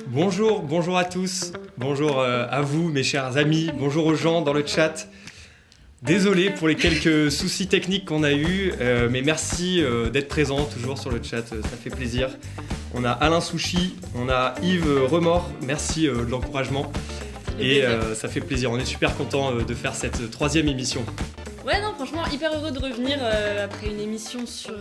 Bonjour à tous, bonjour à vous mes chers amis, bonjour aux gens dans le chat. Désolé pour les quelques soucis techniques qu'on a eus, mais merci d'être présent toujours sur le chat, ça fait plaisir. On a Alain Souchy, on a Yves Remord, merci de l'encouragement. Et ça fait plaisir, on est super content de faire cette troisième émission. Ouais, non, franchement, hyper heureux de revenir après une émission sur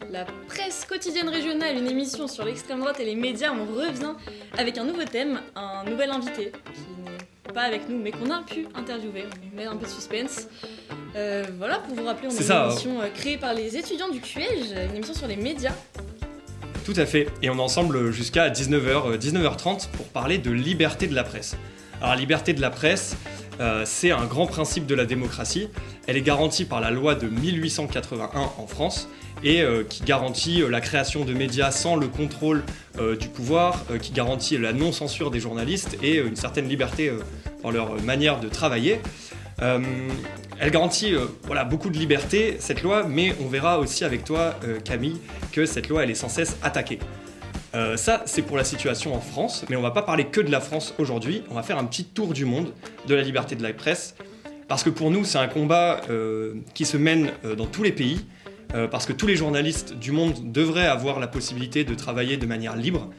la presse quotidienne régionale, une émission sur l'extrême droite et les médias. On revient avec un nouveau thème, un nouvel invité qui n'est pas avec nous, mais qu'on a pu interviewer. On met un peu de suspense. Voilà, pour vous rappeler, on est une émission créée par les étudiants du QEJ, une émission sur les médias. Tout à fait, et on est ensemble jusqu'à 19h, 19h30 pour parler de liberté de la presse. Alors, la liberté de la presse, c'est un grand principe de la démocratie. Elle est garantie par la loi de 1881 en France et qui garantit la création de médias sans le contrôle du pouvoir, qui garantit la non-censure des journalistes et une certaine liberté dans leur manière de travailler. Elle garantit beaucoup de liberté, cette loi, mais on verra aussi avec toi, Camille, que cette loi elle est sans cesse attaquée. Ça, c'est pour la situation en France, mais on va pas parler que de la France aujourd'hui, on va faire un petit tour du monde de la liberté de la presse, parce que pour nous, c'est un combat qui se mène dans tous les pays, parce que tous les journalistes du monde devraient avoir la possibilité de travailler de manière libre,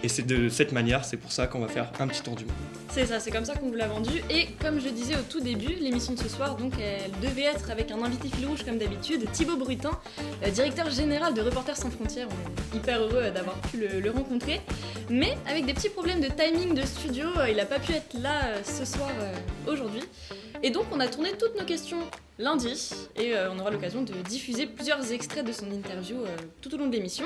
et c'est de cette manière, c'est pour ça qu'on va faire un petit tour du monde. C'est ça, c'est comme ça qu'on vous l'a vendu. Et comme je disais au tout début, l'émission de ce soir, donc, elle devait être avec un invité fil rouge comme d'habitude, Thibaut Brutin, directeur général de Reporters sans frontières. On est hyper heureux d'avoir pu le rencontrer. Mais avec des petits problèmes de timing de studio, il n'a pas pu être là ce soir aujourd'hui. Et donc on a tourné toutes nos questions lundi et on aura l'occasion de diffuser plusieurs extraits de son interview tout au long de l'émission.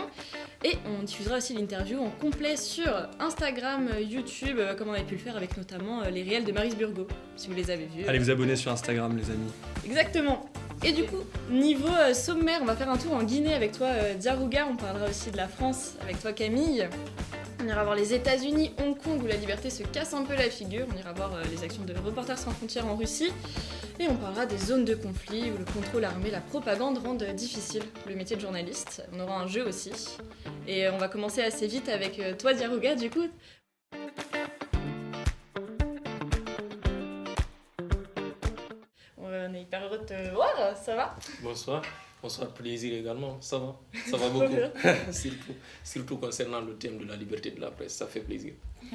Et on diffusera aussi l'interview en complet sur Instagram, YouTube, comme on avait pu le faire avec notamment les réels de Maryse Burgot, si vous les avez vus. Allez vous abonner sur Instagram, les amis. Exactement. Et du coup, niveau sommaire, on va faire un tour en Guinée avec toi, Diarouga. On parlera aussi de la France avec toi, Camille. On ira voir les États-Unis, Hong Kong où la liberté se casse un peu la figure. On ira voir les actions de Reporters sans frontières en Russie. Et on parlera des zones de conflit où le contrôle armé, la propagande rendent difficile le métier de journaliste. On aura un jeu aussi. Et on va commencer assez vite avec toi, Diarouga, du coup. On est hyper heureux de te voir, ça va ? Bonsoir, plaisir également, ça va beaucoup, surtout concernant le thème de la liberté de la presse, ça fait plaisir.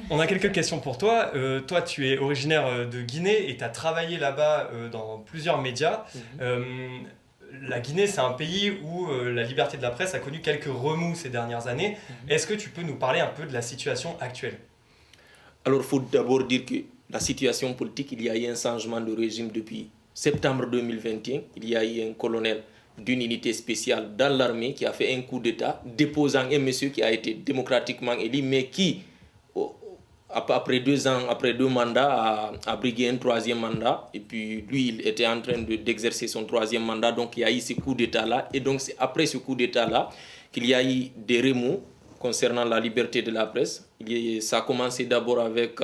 On a quelques questions pour toi. Toi, tu es originaire de Guinée et tu as travaillé là-bas dans plusieurs médias. La Guinée, c'est un pays où la liberté de la presse a connu quelques remous ces dernières années. Est-ce que tu peux nous parler un peu de la situation actuelle ? Alors, il faut d'abord dire que la situation politique, il y a eu un changement de régime depuis septembre 2021. Il y a eu un colonel d'une unité spéciale dans l'armée qui a fait un coup d'État, déposant un monsieur qui a été démocratiquement élu, mais qui, après 2 ans, après 2 mandats, a brigué un 3e mandat. Et puis lui, il était en train d'exercer son 3e mandat, donc il y a eu ce coup d'État-là. Et donc c'est après ce coup d'État-là qu'il y a eu des remous concernant la liberté de la presse. Ça a commencé d'abord avec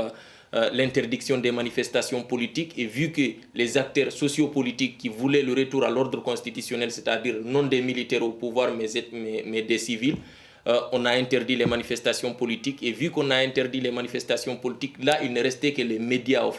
l'interdiction des manifestations politiques, et vu que les acteurs sociopolitiques qui voulaient le retour à l'ordre constitutionnel, c'est-à-dire non des militaires au pouvoir mais des civils, on a interdit les manifestations politiques, et vu qu'on a interdit les manifestations politiques, là il ne restait que les médias,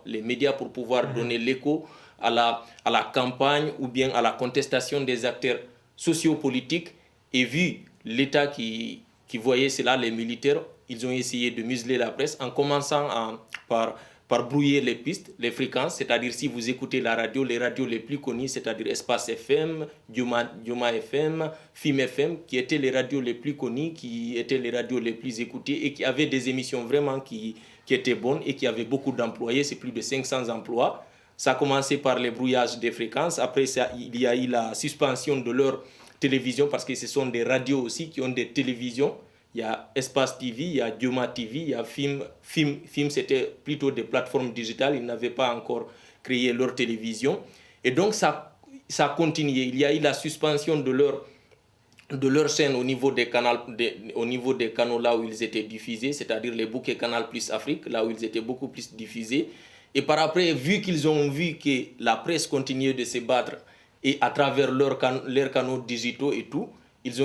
les médias pour pouvoir donner l'écho à la campagne ou bien à la contestation des acteurs sociopolitiques. Et vu l'État qui voyait cela, les militaires, ils ont essayé de museler la presse en commençant par brouiller les pistes, les fréquences, c'est-à-dire si vous écoutez la radio, les radios les plus connues, c'est-à-dire Espace FM, Dioma FM, FIM FM, qui étaient les radios les plus connues, qui étaient les radios les plus écoutées et qui avaient des émissions vraiment qui étaient bonnes et qui avaient beaucoup d'employés, c'est plus de 500 emplois. Ça a commencé par les brouillages des fréquences, après ça, il y a eu la suspension de leur télévision parce que ce sont des radios aussi qui ont des télévisions. Il y a Espace TV, il y a Dioma TV, il y a FIM. FIM, c'était plutôt des plateformes digitales. Ils n'avaient pas encore créé leur télévision. Et donc, ça a continué. Il y a eu la suspension de leur chaîne au niveau des canaux là où ils étaient diffusés, c'est-à-dire les bouquets Canal Plus Afrique, là où ils étaient beaucoup plus diffusés. Et par après, vu qu'ils ont vu que la presse continuait de se battre et à travers leurs canaux digitaux et tout, ils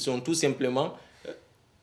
ont tout simplement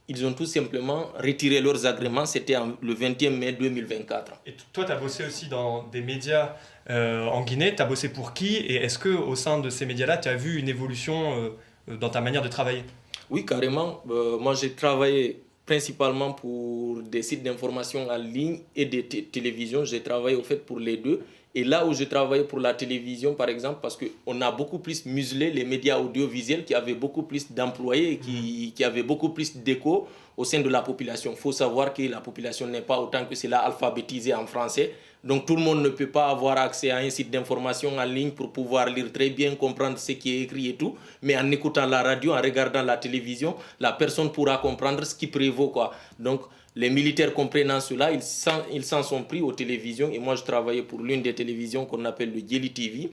ils ont tout simplement retiré leurs agréments. C'était le 21 mai 2024. Et toi, tu as bossé aussi dans des médias en Guinée. Tu as bossé pour qui? Et est-ce qu'au sein de ces médias-là, tu as vu une évolution dans ta manière de travailler? Oui, carrément. Moi, j'ai travaillé principalement pour des sites d'information en ligne et des télévisions. J'ai travaillé au fait pour les deux. Et là où je travaillais pour la télévision, par exemple, parce qu'on a beaucoup plus muselé les médias audiovisuels qui avaient beaucoup plus d'employés et qui avaient beaucoup plus d'écho au sein de la population. Il faut savoir que la population n'est pas autant que cela alphabétisée en français. Donc tout le monde ne peut pas avoir accès à un site d'information en ligne pour pouvoir lire très bien, comprendre ce qui est écrit et tout. Mais en écoutant la radio, en regardant la télévision, la personne pourra comprendre ce qui prévaut, quoi. Donc les militaires comprenant cela, ils s'en sont pris aux télévisions. Et moi, je travaillais pour l'une des télévisions qu'on appelle le Djeli TV.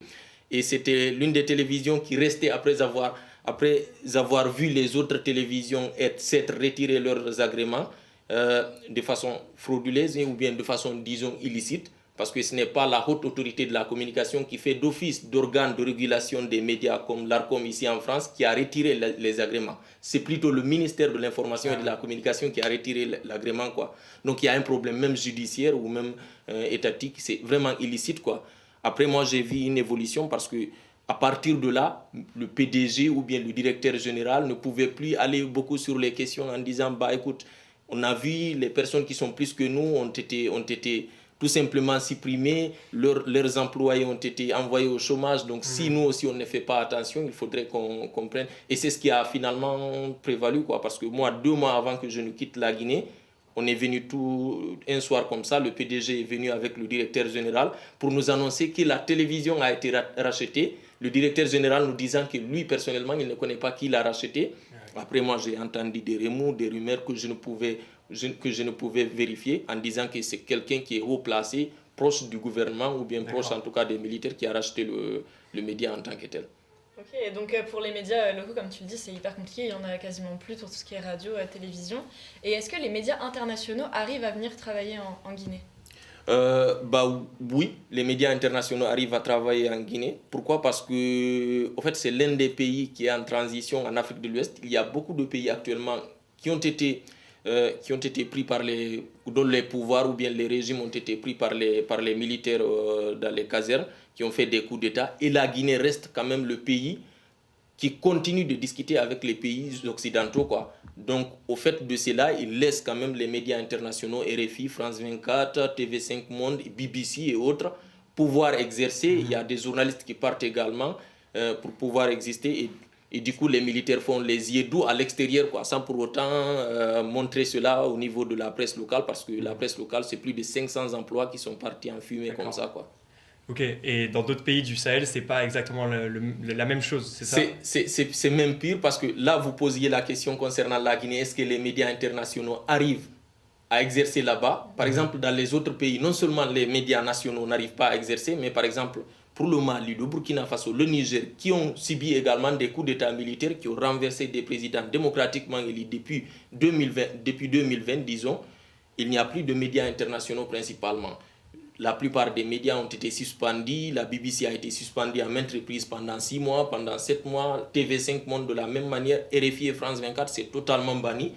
Et c'était l'une des télévisions qui restait après avoir vu les autres télévisions s'être retiré leurs agréments de façon frauduleuse ou bien de façon, disons, illicite. Parce que ce n'est pas la haute autorité de la communication qui fait d'office d'organe de régulation des médias comme l'ARCOM ici en France qui a retiré les agréments. C'est plutôt le ministère de l'Information et de la Communication qui a retiré l'agrément, quoi. Donc il y a un problème même judiciaire ou même étatique, c'est vraiment illicite, quoi. Après, moi, j'ai vu une évolution parce que à partir de là, le PDG ou bien le directeur général ne pouvait plus aller beaucoup sur les questions en disant, bah écoute, on a vu les personnes qui sont plus que nous ont été tout simplement supprimés, leurs employés ont été envoyés au chômage. Donc si nous aussi on ne fait pas attention, il faudrait qu'on comprenne. Et c'est ce qui a finalement prévalu, quoi. Parce que moi, 2 mois avant que je ne quitte la Guinée, on est venu un soir comme ça, le PDG est venu avec le directeur général pour nous annoncer que la télévision a été rachetée. Le directeur général nous disant que lui, personnellement, il ne connaît pas qui l'a racheté. Après, moi, j'ai entendu des remous, des rumeurs que je ne pouvais vérifier en disant que c'est quelqu'un qui est haut placé, proche du gouvernement ou bien proche en tout cas des militaires qui a racheté le média en tant que tel. Ok, et donc pour les médias locaux, comme tu le dis, c'est hyper compliqué, il n'y en a quasiment plus pour tout ce qui est radio, télévision. Et est-ce que les médias internationaux arrivent à venir travailler en Guinée ? Oui, les médias internationaux arrivent à travailler en Guinée. Pourquoi ? Parce que en fait, c'est l'un des pays qui est en transition en Afrique de l'Ouest. Il y a beaucoup de pays actuellement qui ont été pris dont les pouvoirs ou bien les régimes ont été pris par les militaires dans les casernes, qui ont fait des coups d'État. Et la Guinée reste quand même le pays qui continue de discuter avec les pays occidentaux, quoi. Donc, au fait de cela, il laisse quand même les médias internationaux, RFI, France 24, TV5 Monde, BBC et autres, pouvoir exercer. Il y a des journalistes qui partent également pour pouvoir exister. Et du coup, les militaires font les yeux doux à l'extérieur, quoi, sans pour autant montrer cela au niveau de la presse locale, parce que la presse locale, c'est plus de 500 emplois qui sont partis en fumée. D'accord. Comme ça, quoi. Ok, et dans d'autres pays du Sahel, c'est pas exactement la même chose, c'est ça ? C'est même pire parce que là, vous posiez la question concernant la Guinée, est-ce que les médias internationaux arrivent à exercer là-bas ? Par exemple, dans les autres pays, non seulement les médias nationaux n'arrivent pas à exercer, mais par exemple, pour le Mali, le Burkina Faso, le Niger, qui ont subi également des coups d'État militaires, qui ont renversé des présidents démocratiquement élus depuis 2020, disons, il n'y a plus de médias internationaux principalement. La plupart des médias ont été suspendus. La BBC a été suspendue à maintes reprises pendant 6 mois, pendant 7 mois. TV5 Monde de la même manière. RFI et France 24, c'est totalement banni.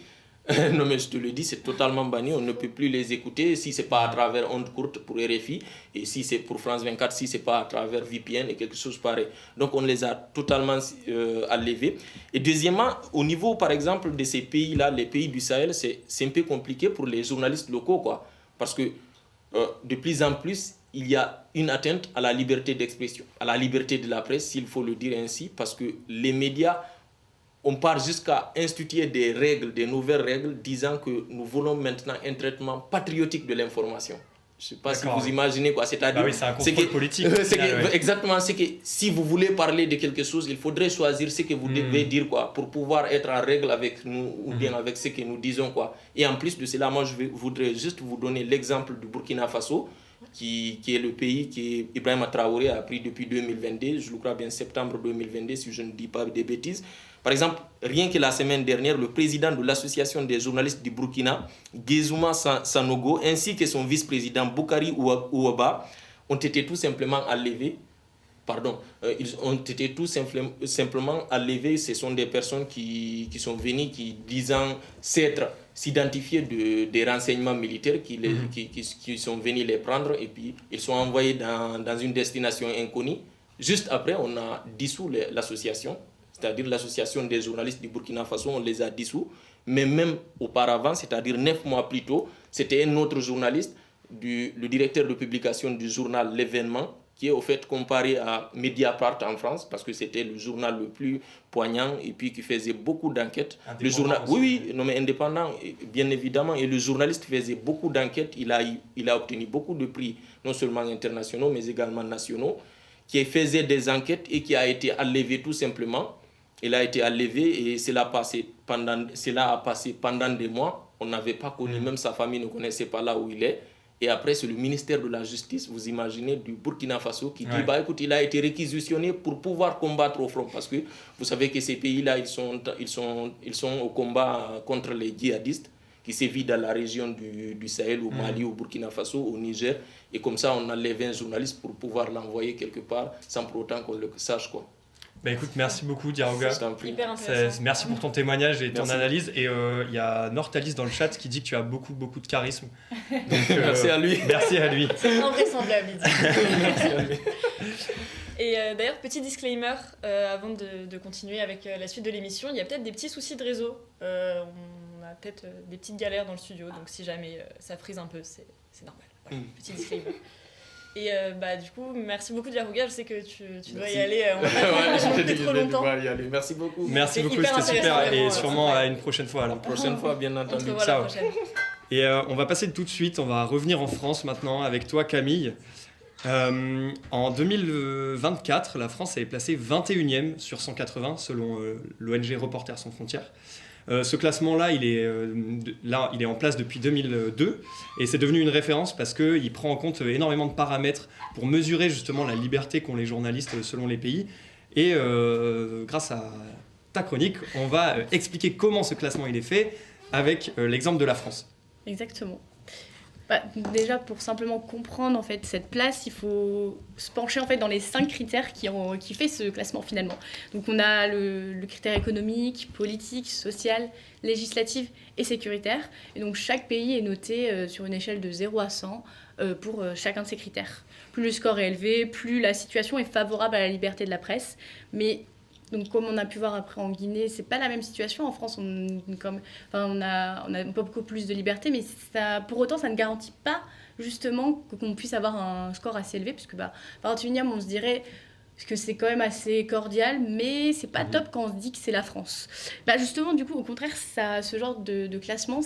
Non mais je te le dis, c'est totalement banni. On ne peut plus les écouter si ce n'est pas à travers ondes courtes pour RFI. Et si c'est pour France 24, si ce n'est pas à travers VPN et quelque chose pareil. Donc on les a totalement enlevés. Et deuxièmement, au niveau par exemple de ces pays-là, les pays du Sahel, c'est un peu compliqué pour les journalistes locaux, quoi. Parce que de plus en plus, il y a une atteinte à la liberté d'expression, à la liberté de la presse, s'il faut le dire ainsi, parce que les médias, on part jusqu'à instituer des règles, des nouvelles règles, disant que nous voulons maintenant un traitement patriotique de l'information. Je ne sais pas si vous imaginez quoi, c'est-à-dire... oui, c'est un contrôle politique. Exactement, c'est que si vous voulez parler de quelque chose, il faudrait choisir ce que vous devez dire, quoi, pour pouvoir être en règle avec nous ou bien avec ce que nous disons, quoi. Et en plus de cela, moi je voudrais juste vous donner l'exemple du Burkina Faso, qui est le pays que Ibrahima Traoré a pris depuis 2022, je le crois bien septembre 2022, si je ne dis pas de bêtises. Par exemple, rien que la semaine dernière, le président de l'association des journalistes du Burkina, Gézouma Sanogo, ainsi que son vice-président Boukari Ouaba, ont été tout simplement enlevés ils ont été tout simplement enlevés. Ce sont des personnes qui sont venues, qui disant s'identifier des renseignements militaires, qui sont venus les prendre et puis ils sont envoyés dans une destination inconnue. Juste après, on a dissous l'association, c'est-à-dire l'association des journalistes du Burkina Faso, on les a dissous. Mais même auparavant, c'est-à-dire 9 mois plus tôt, c'était un autre journaliste, le directeur de publication du journal L'Événement, qui est au fait comparé à Mediapart en France, parce que c'était le journal le plus poignant et puis qui faisait beaucoup d'enquêtes. Le journal, oui, non mais indépendant, bien évidemment. Et le journaliste faisait beaucoup d'enquêtes. Il a obtenu beaucoup de prix, non seulement internationaux, mais également nationaux, qui faisait des enquêtes et qui a été enlevé tout simplement. Il a été enlevé et cela a passé pendant des mois. On n'avait pas connu, même sa famille ne connaissait pas là où il est. Et après, c'est le ministère de la Justice, vous imaginez, du Burkina Faso, qui dit, écoute, il a été réquisitionné pour pouvoir combattre au front. Parce que vous savez que ces pays-là, ils sont au combat contre les djihadistes qui sévissent dans la région du Sahel, au Mali, au Burkina Faso, au Niger. Et comme ça, on enlève un journaliste pour pouvoir l'envoyer quelque part sans pour autant qu'on le sache, quoi. Bah écoute, merci beaucoup Diarouga. Hyper intéressant. Merci pour ton témoignage et ton analyse. Et il y a Nortalis dans le chat qui dit que tu as beaucoup de charisme. Donc, merci à lui. Merci à lui. C'est invraisemblable, il dit. Merci à lui. Et d'ailleurs, petit disclaimer, avant de continuer avec la suite de l'émission, il y a peut-être des petits soucis de réseau. On a peut-être des petites galères dans le studio, donc si jamais ça frise un peu, c'est normal. Voilà, petit disclaimer. Et du coup, merci beaucoup Diarouga, je sais que tu dois y aller, on va pas plus trop longtemps. Y aller. Merci beaucoup. Merci beaucoup, c'était super et sûrement à une prochaine fois. Alors. Prochaine fois, bien entendu. Ciao. Et on va passer tout de suite, on va revenir en France maintenant avec toi Camille. En 2024, la France est placée 21e sur 180 selon l'ONG Reporters sans frontières. Ce classement-là, il est en place depuis 2002 et c'est devenu une référence parce qu'il prend en compte énormément de paramètres pour mesurer justement la liberté qu'ont les journalistes selon les pays. Et grâce à ta chronique, on va expliquer comment ce classement il est fait avec l'exemple de la France. Exactement. Déjà, pour simplement comprendre en fait, cette place, il faut se pencher en fait, dans les 5 critères qui fait ce classement finalement. Donc on a le critère économique, politique, social, législatif et sécuritaire. Et donc chaque pays est noté sur une échelle de 0 à 100 pour chacun de ces critères. Plus le score est élevé, plus la situation est favorable à la liberté de la presse. Mais donc, comme on a pu voir après en Guinée, c'est pas la même situation. En France, on a pas beaucoup plus de liberté, mais pour autant, ça ne garantit pas justement qu'on puisse avoir un score assez élevé, puisque 21e, on se dirait que c'est quand même assez cordial, mais c'est pas top quand on se dit que c'est la France. Justement, du coup, au contraire, ce genre de classement,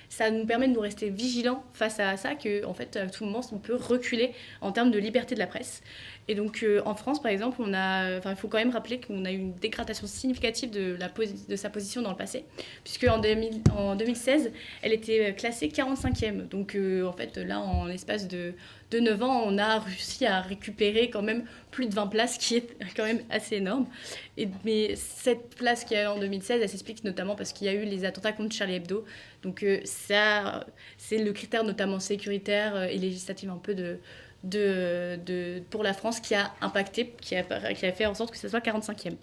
ça nous permet de nous rester vigilants face à ça, qu'en fait, à tout moment, on peut reculer en termes de liberté de la presse. Et donc, en France, par exemple, il faut quand même rappeler qu'on a eu une dégradation significative de sa position dans le passé, puisque en 2016, elle était classée 45e. Donc, en fait, là, en l'espace de 9 ans, on a réussi à récupérer quand même plus de 20 places, qui est quand même assez énorme. Mais cette place qu'il y a eu en 2016, elle s'explique notamment parce qu'il y a eu les attentats contre Charlie Hebdo. Donc, ça, c'est le critère notamment sécuritaire et législatif un peu pour la France qui a impacté, qui a fait en sorte que ce soit 45e.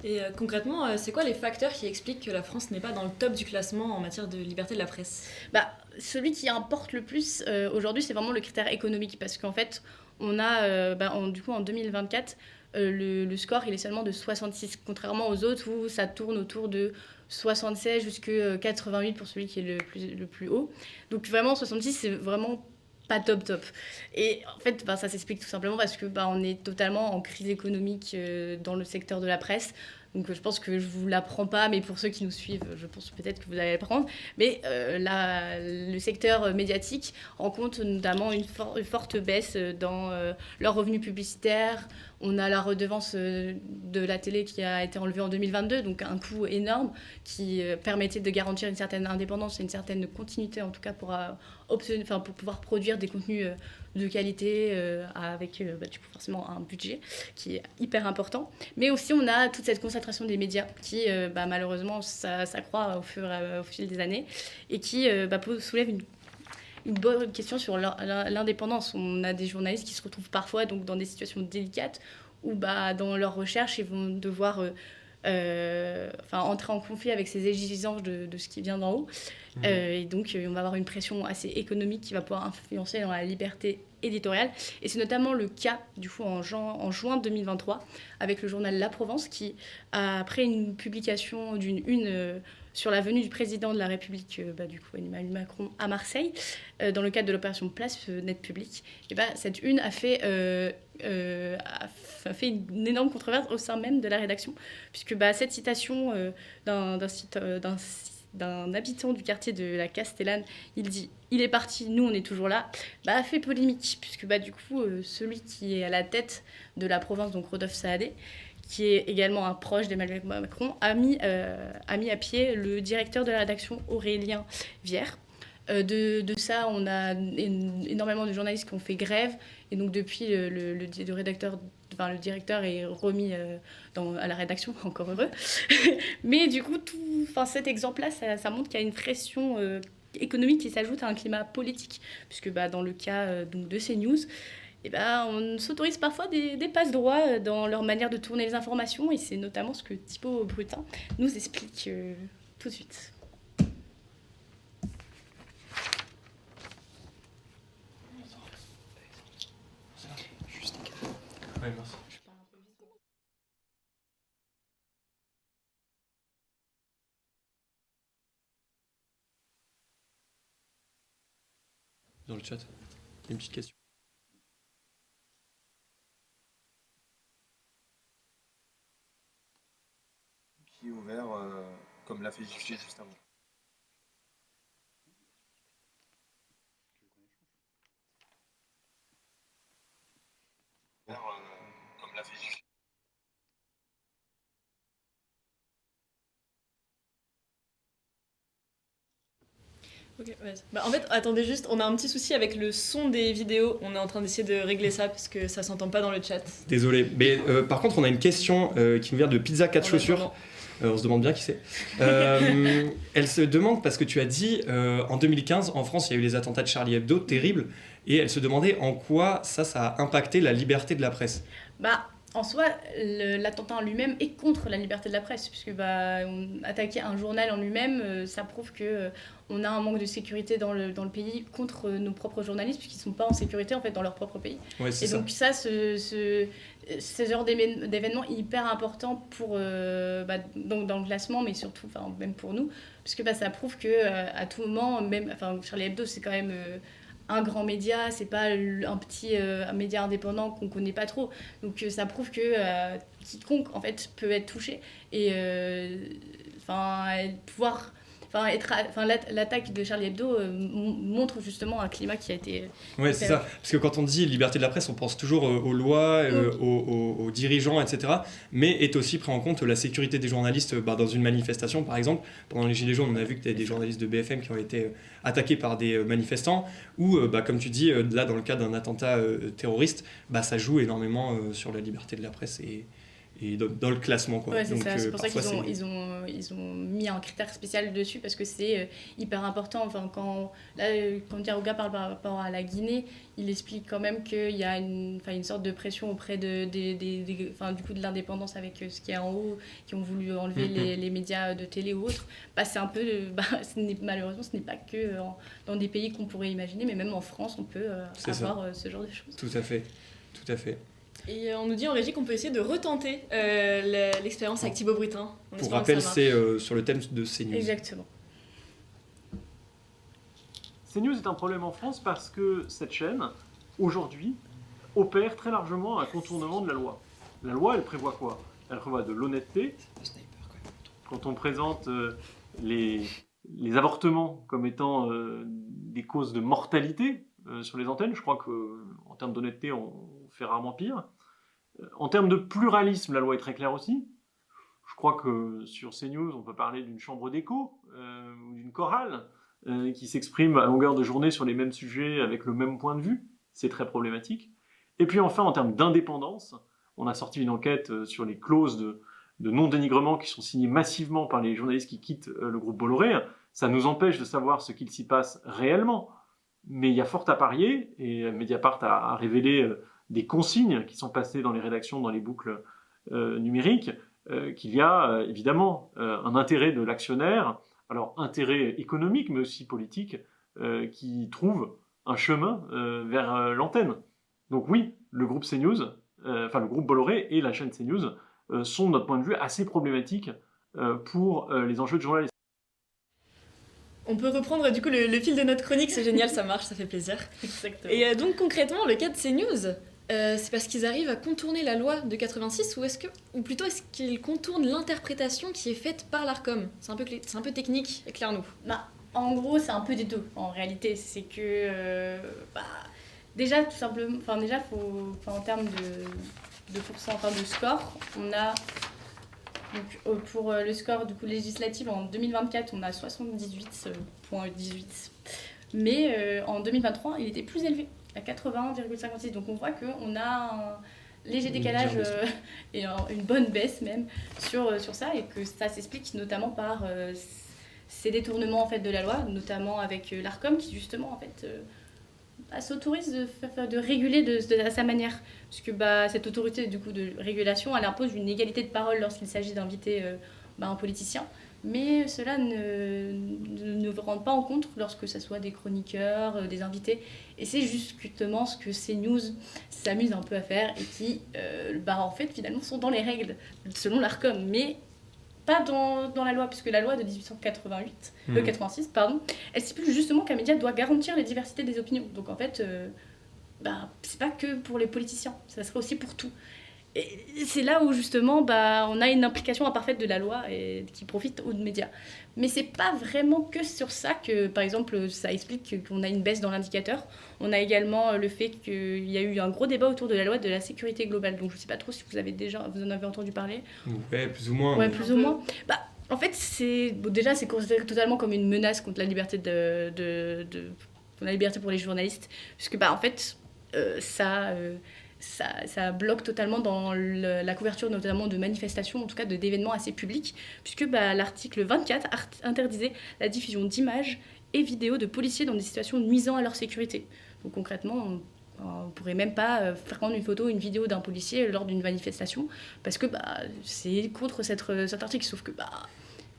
Et concrètement, c'est quoi les facteurs qui expliquent que la France n'est pas dans le top du classement en matière de liberté de la presse ? Celui qui importe le plus aujourd'hui, c'est vraiment le critère économique, parce qu'en fait, on a, du coup, en 2024, le score, il est seulement de 66, contrairement aux autres où ça tourne autour de 76 jusqu'à 88 pour celui qui est le plus haut. Donc vraiment, 66, c'est vraiment pas top. Et en fait, ça s'explique tout simplement parce que on est totalement en crise économique dans le secteur de la presse. Donc je pense que je vous l'apprends pas, mais pour ceux qui nous suivent, je pense peut-être que vous allez l'apprendre. Mais le secteur médiatique rencontre notamment une forte baisse dans leurs revenus publicitaires. On a la redevance de la télé qui a été enlevée en 2022, donc un coût énorme qui permettait de garantir une certaine indépendance et une certaine continuité, en tout cas pour pouvoir produire des contenus de qualité avec du coup forcément un budget qui est hyper important. Mais aussi on a toute cette concentration des médias qui malheureusement s'accroît au fil des années et qui soulève une bonne question sur l'indépendance. On a des journalistes qui se retrouvent parfois donc, dans des situations délicates où dans leur recherche, ils vont devoir entrer en conflit avec ces exigences de ce qui vient d'en haut. Et donc, on va avoir une pression assez économique qui va pouvoir influencer dans la liberté éditoriale. Et c'est notamment le cas, du coup, en juin 2023, avec le journal La Provence, qui, après une publication d'une une sur la venue du président de la République, du coup, Emmanuel Macron, à Marseille, dans le cadre de l'opération Place Net Publique, et cette une a fait une énorme controverse au sein même de la rédaction, puisque cette citation d'un habitant du quartier de la Castellane, il dit « Il est parti, nous on est toujours là », a fait polémique, puisque du coup, celui qui est à la tête de la province, donc Rodolphe Saadé, qui est également un proche d'Emmanuel Macron, a mis à pied le directeur de la rédaction, Aurélien Vière. De ça, on a énormément de journalistes qui ont fait grève, et donc depuis, le directeur est remis à la rédaction, encore heureux. Mais du coup, cet exemple-là, ça montre qu'il y a une pression économique qui s'ajoute à un climat politique, puisque dans le cas de CNews, on s'autorise parfois des passe-droits dans leur manière de tourner les informations, et c'est notamment ce que Thibaut Brutin nous explique tout de suite. Ouais, merci. Dans le chat, il y a une petite question. Qui est ouvert, comme l'a fait Giffier juste avant. Comme l'a fait Giffier. Ok, ouais. En fait, attendez juste, on a un petit souci avec le son des vidéos. On est en train d'essayer de régler ça parce que ça s'entend pas dans le chat. Désolé, mais par contre, on a une question qui nous vient de Pizza 4 Chaussures. On se demande bien qui c'est. Elle se demande, parce que tu as dit, en 2015, en France, il y a eu les attentats de Charlie Hebdo, terribles, et elle se demandait en quoi ça a impacté la liberté de la presse. En soi, l'attentat en lui-même est contre la liberté de la presse, puisque attaquer un journal en lui-même, ça prouve qu'on a un manque de sécurité dans le pays contre nos propres journalistes, puisqu'ils ne sont pas en sécurité en fait, dans leur propre pays. Ouais, et donc ça, ce genre d'événement hyper important dans le classement, mais surtout même pour nous, puisque ça prouve qu'à tout moment, Charlie Hebdo, c'est quand même... un grand média, c'est pas un média indépendant qu'on connaît pas trop. Donc ça prouve que quiconque en fait peut être touché et pouvoir l'attaque de Charlie Hebdo montre justement un climat qui a été... Ouais, c'est ça. Parce que quand on dit liberté de la presse, on pense toujours aux lois, aux dirigeants, etc. Mais est aussi pris en compte la sécurité des journalistes dans une manifestation, par exemple. Pendant les Gilets jaunes, on a vu que tu as des journalistes de BFM qui ont été attaqués par des manifestants. Ou, comme tu dis, là, dans le cas d'un attentat terroriste, ça joue énormément sur la liberté de la presse et dans le classement, quoi. Ouais, c'est donc, ça. C'est pour ça qu'ils ont mis un critère spécial dessus, parce que c'est hyper important. Quand Diarouga parle par rapport à la Guinée, il explique quand même qu'il y a une sorte de pression auprès du coup de l'indépendance avec ce qui est en haut, qui ont voulu enlever les médias de télé ou autres. C'est un peu... malheureusement, ce n'est pas que dans des pays qu'on pourrait imaginer, mais même en France, on peut avoir ce genre de choses. Tout à fait. Tout à fait. Et on nous dit en régie qu'on peut essayer de retenter l'expérience avec Thibaut Brutin. Pour rappel, c'est sur le thème de CNews. Exactement. CNews est un problème en France parce que cette chaîne, aujourd'hui, opère très largement un contournement de la loi. La loi, elle prévoit quoi? Elle prévoit de l'honnêteté. Quand on présente les avortements comme étant des causes de mortalité sur les antennes, je crois qu'en termes d'honnêteté, on fait rarement pire. En termes de pluralisme, la loi est très claire aussi. Je crois que sur CNews, on peut parler d'une chambre d'écho ou d'une chorale qui s'exprime à longueur de journée sur les mêmes sujets avec le même point de vue. C'est très problématique. Et puis enfin, en termes d'indépendance, on a sorti une enquête sur les clauses de non-dénigrement qui sont signées massivement par les journalistes qui quittent le groupe Bolloré. Ça nous empêche de savoir ce qu'il s'y passe réellement Mais il y a fort à parier, et Mediapart a révélé des consignes qui sont passées dans les rédactions, dans les boucles numériques, qu'il y a évidemment un intérêt de l'actionnaire, alors intérêt économique mais aussi politique, qui trouve un chemin vers l'antenne. Donc oui, le groupe CNews, le groupe Bolloré et la chaîne CNews sont, de notre point de vue, assez problématiques pour les enjeux de journalisme. On peut reprendre du coup le fil de notre chronique, c'est génial, ça marche, ça fait plaisir. Exactement. Et donc concrètement, le cas de CNews, c'est parce qu'ils arrivent à contourner la loi de 86 ou plutôt est-ce qu'ils contournent l'interprétation qui est faite par l'Arcom? C'est un peu technique, éclaire-nous. En gros, c'est un peu des deux. En réalité, c'est que déjà tout simplement, en termes de pourcent, de score, on a donc pour le score du coup législatif en 2024, on a 78,18. Mais en 2023, il était plus élevé, à 81,56. Donc on voit qu'on a un léger décalage et une bonne baisse même sur ça, et que ça s'explique notamment par ces détournements en fait de la loi, notamment avec l'Arcom qui justement en fait s'autorise de réguler à sa manière, puisque cette autorité du coup de régulation, elle impose une égalité de parole lorsqu'il s'agit d'inviter un politicien, mais cela ne rentre pas en compte lorsque ce soit des chroniqueurs, des invités, et c'est justement ce que CNews s'amuse un peu à faire et qui en fait finalement sont dans les règles selon l'Arcom, mais pas dans la loi, puisque la loi de 86, elle stipule justement qu'un média doit garantir la diversité des opinions. Donc en fait, c'est pas que pour les politiciens, ça serait aussi pour tout. Et c'est là où justement on a une implication imparfaite de la loi et qui profite aux médias. Mais c'est pas vraiment que sur ça que, par exemple, ça explique qu'on a une baisse dans l'indicateur. On a également le fait qu'il y a eu un gros débat autour de la loi de la sécurité globale. Donc je sais pas trop si vous en avez entendu parler. Ouais, plus ou moins. Ouais, plus ou moins. En fait, c'est considéré totalement comme une menace contre la liberté la liberté pour les journalistes, puisque en fait ça bloque totalement dans la couverture notamment de manifestations, en tout cas d'événements assez publics, puisque l'article 24 interdisait la diffusion d'images et vidéos de policiers dans des situations nuisant à leur sécurité. Donc concrètement, on ne pourrait même pas faire prendre une photo ou une vidéo d'un policier lors d'une manifestation, parce que c'est contre cet article, sauf que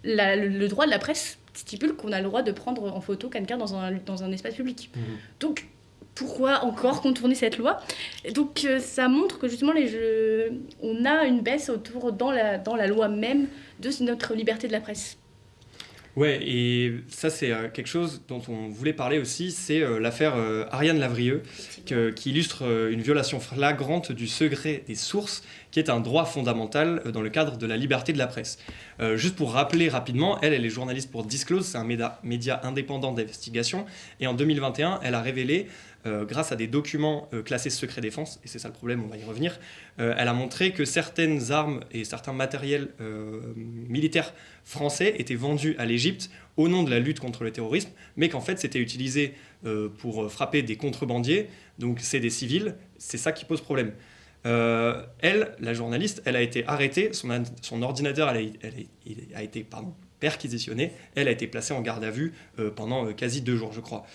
le droit de la presse stipule qu'on a le droit de prendre en photo quelqu'un dans un espace public. Mmh. Donc pourquoi encore contourner cette loi? Donc ça montre que justement on a une baisse dans la loi même de notre liberté de la presse. Ouais, et ça c'est quelque chose dont on voulait parler aussi, c'est l'affaire Ariane Lavrieux, qui illustre une violation flagrante du secret des sources, qui est un droit fondamental dans le cadre de la liberté de la presse. Juste pour rappeler rapidement, elle est journaliste pour Disclose, c'est un média indépendant d'investigation, et en 2021, elle a révélé, grâce à des documents classés secret défense, et c'est ça le problème, on va y revenir, elle a montré que certaines armes et certains matériels militaires français étaient vendus à l'Égypte au nom de la lutte contre le terrorisme, mais qu'en fait c'était utilisé pour frapper des contrebandiers, donc c'est des civils, c'est ça qui pose problème. Elle, la journaliste, elle a été arrêtée, son ordinateur a été perquisitionné, elle a été placée en garde à vue pendant quasi 2 jours, je crois.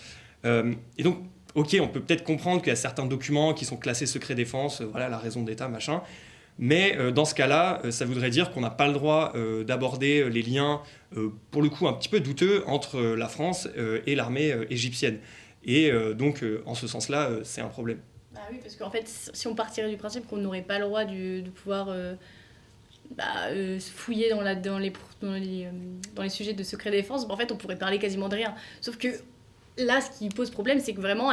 Et donc, ok, on peut peut-être comprendre qu'il y a certains documents qui sont classés secret défense, voilà la raison d'État, machin, mais dans ce cas-là, ça voudrait dire qu'on n'a pas le droit d'aborder les liens, pour le coup un petit peu douteux, entre la France et l'armée égyptienne. Et donc, en ce sens-là, c'est un problème. Oui, parce qu'en fait, si on partirait du principe qu'on n'aurait pas le droit de pouvoir fouiller dans les sujets de secret défense, en fait, on pourrait parler quasiment de rien. Sauf que là, ce qui pose problème, c'est que vraiment,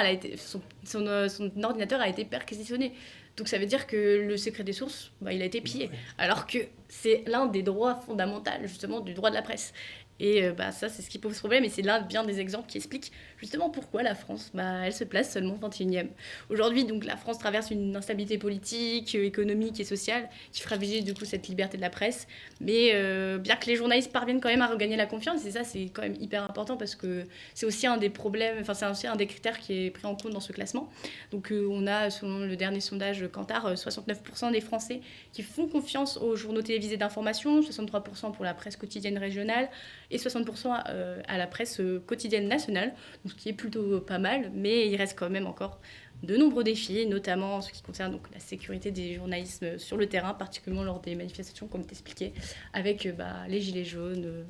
son ordinateur a été perquisitionné. Donc ça veut dire que le secret des sources, il a été pillé. Ouais. Alors que c'est l'un des droits fondamentaux, justement, du droit de la presse. Et ça, c'est ce qui pose problème, et c'est l'un bien des exemples qui expliquent justement pourquoi la France, elle se place seulement 21e. Aujourd'hui, donc, la France traverse une instabilité politique, économique et sociale qui fragilise du coup cette liberté de la presse. Mais bien que les journalistes parviennent quand même à regagner la confiance, et ça, c'est quand même hyper important parce que c'est aussi un des problèmes, c'est aussi un des critères qui est pris en compte dans ce classement. Donc on a, selon le dernier sondage Kantar, 69% des Français qui font confiance aux journaux télévisés d'information, 63% pour la presse quotidienne régionale, et 60% à la presse quotidienne nationale, donc ce qui est plutôt pas mal, mais il reste quand même encore de nombreux défis, notamment en ce qui concerne donc, la sécurité des journalistes sur le terrain, particulièrement lors des manifestations, comme t'expliquais, avec les gilets jaunes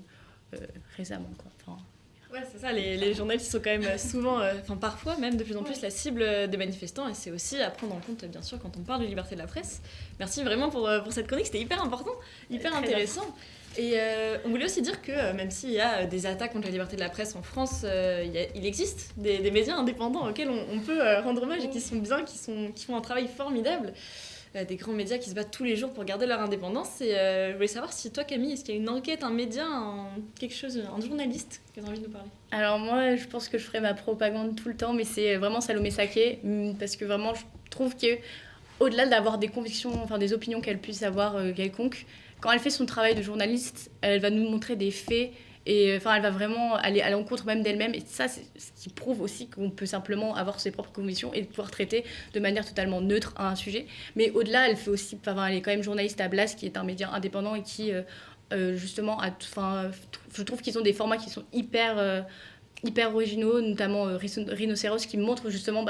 récemment. Quoi. Enfin, Ouais, c'est ça, les journalistes sont quand même souvent, parfois même de plus en plus la cible des manifestants, et c'est aussi à prendre en compte, bien sûr, quand on parle de liberté de la presse. Merci vraiment pour cette chronique, c'était hyper important, hyper intéressant. Et on voulait aussi dire que même s'il y a des attaques contre la liberté de la presse en France, il existe des médias indépendants auxquels on peut rendre hommage et qui sont bien, qui font un travail formidable. Des grands médias qui se battent tous les jours pour garder leur indépendance. Et je voulais savoir si toi, Camille, est-ce qu'il y a une enquête, un média, quelque chose, un journaliste que tu as envie de nous parler? Alors moi, je pense que je ferai ma propagande tout le temps, mais c'est vraiment Salomé Saké, parce que vraiment, je trouve que au-delà d'avoir des convictions, enfin des opinions qu'elle puisse avoir quelconque, quand elle fait son travail de journaliste, elle va nous montrer des faits. Et elle va vraiment aller à l'encontre même d'elle-même. Et ça, c'est ce qui prouve aussi qu'on peut simplement avoir ses propres convictions et pouvoir traiter de manière totalement neutre à un sujet. Mais au-delà, elle fait aussi, elle est quand même journaliste à Blast, qui est un média indépendant et qui, justement, je trouve qu'ils ont des formats qui sont hyper originaux, notamment Rhinocéros, qui montre justement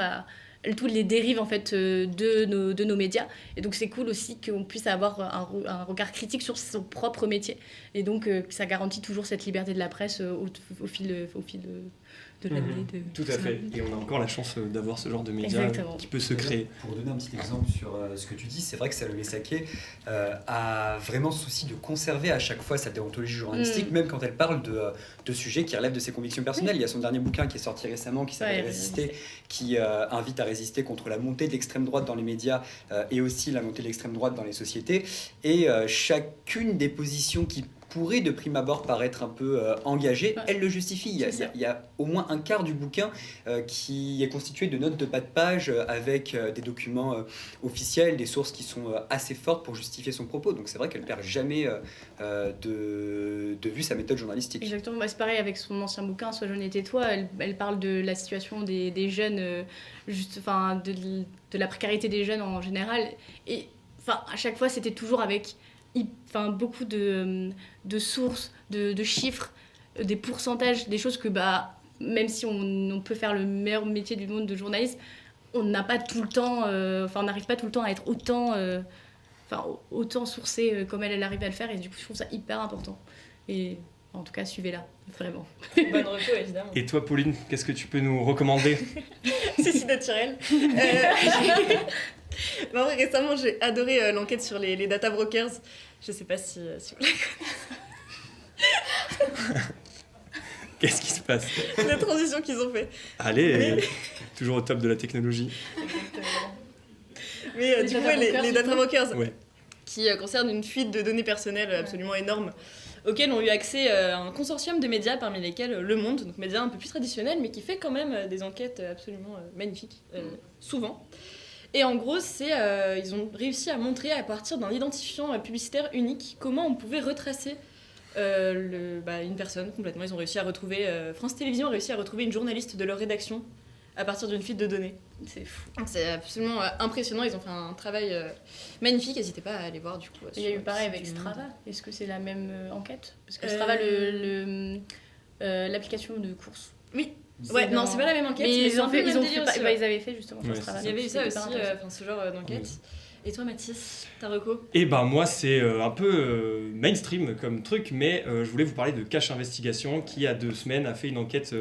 toutes les dérives en fait de nos médias, et donc c'est cool aussi qu'on puisse avoir un regard critique sur son propre métier, et donc ça garantit toujours cette liberté de la presse au fil de l'année. Tout à fait, et on a encore la chance d'avoir ce genre de médias qui peut se créer. Pour donner un petit exemple sur ce que tu dis, c'est vrai que Salomé Saké a vraiment souci de conserver à chaque fois sa déontologie journalistique, même quand elle parle de sujets qui relèvent de ses convictions personnelles. Il y a son dernier bouquin qui est sorti récemment qui s'appelle Résister, qui invite à résister contre la montée de l'extrême droite dans les médias et aussi la montée de l'extrême droite dans les sociétés. Et chacune des positions qui pourrait de prime abord paraître un peu engagée, elle le justifie. Il y a au moins un quart du bouquin qui est constitué de notes de bas de page avec des documents officiels, des sources qui sont assez fortes pour justifier son propos. Donc c'est vrai qu'elle perd jamais de vue sa méthode journalistique. Exactement, c'est pareil avec son ancien bouquin, Sois jeune et tais-toi, elle parle de la situation des jeunes, de la précarité des jeunes en général. Et à chaque fois, c'était toujours avec beaucoup de sources, de chiffres, des pourcentages, des choses que même si on peut faire le meilleur métier du monde de journaliste, on n'a pas tout le temps, on n'arrive pas tout le temps à être autant sourcé comme elle arrive à le faire, et du coup je trouve ça hyper important. Et en tout cas, suivez-la, vraiment. Bonne reco, évidemment. Et toi, Pauline, qu'est-ce que tu peux nous recommander? C'est si naturel. Récemment, j'ai adoré l'enquête sur les data brokers. Je sais pas si vous la connaissez. Qu'est-ce qui se passe? La transition qu'ils ont fait. Allez, toujours au top de la technologie. Mais du coup, les data brokers, ouais, qui concernent une fuite de données personnelles absolument énorme, auxquelles ont eu accès un consortium de médias, parmi lesquels Le Monde, donc média un peu plus traditionnel, mais qui fait quand même des enquêtes absolument magnifiques, souvent. Et en gros, ils ont réussi à montrer, à partir d'un identifiant publicitaire unique, comment on pouvait retracer une personne complètement. Ils ont réussi à retrouver, France Télévisions a réussi à retrouver une journaliste de leur rédaction à partir d'une fuite de données. C'est fou. C'est absolument impressionnant, ils ont fait un travail magnifique, n'hésitez pas à aller voir du coup. Il y a eu pareil avec Strava, est-ce que c'est la même enquête? Parce que Strava, l'application de course. Oui. Ouais, non, c'est pas la même enquête, mais ils avaient fait justement sur Strava. Il y avait eu ça aussi, ce genre d'enquête. Oui. Et toi, Mathis, ta reco? Eh ben moi, c'est un peu mainstream comme truc, mais je voulais vous parler de Cache Investigation, qui il y a 2 semaines a fait une enquête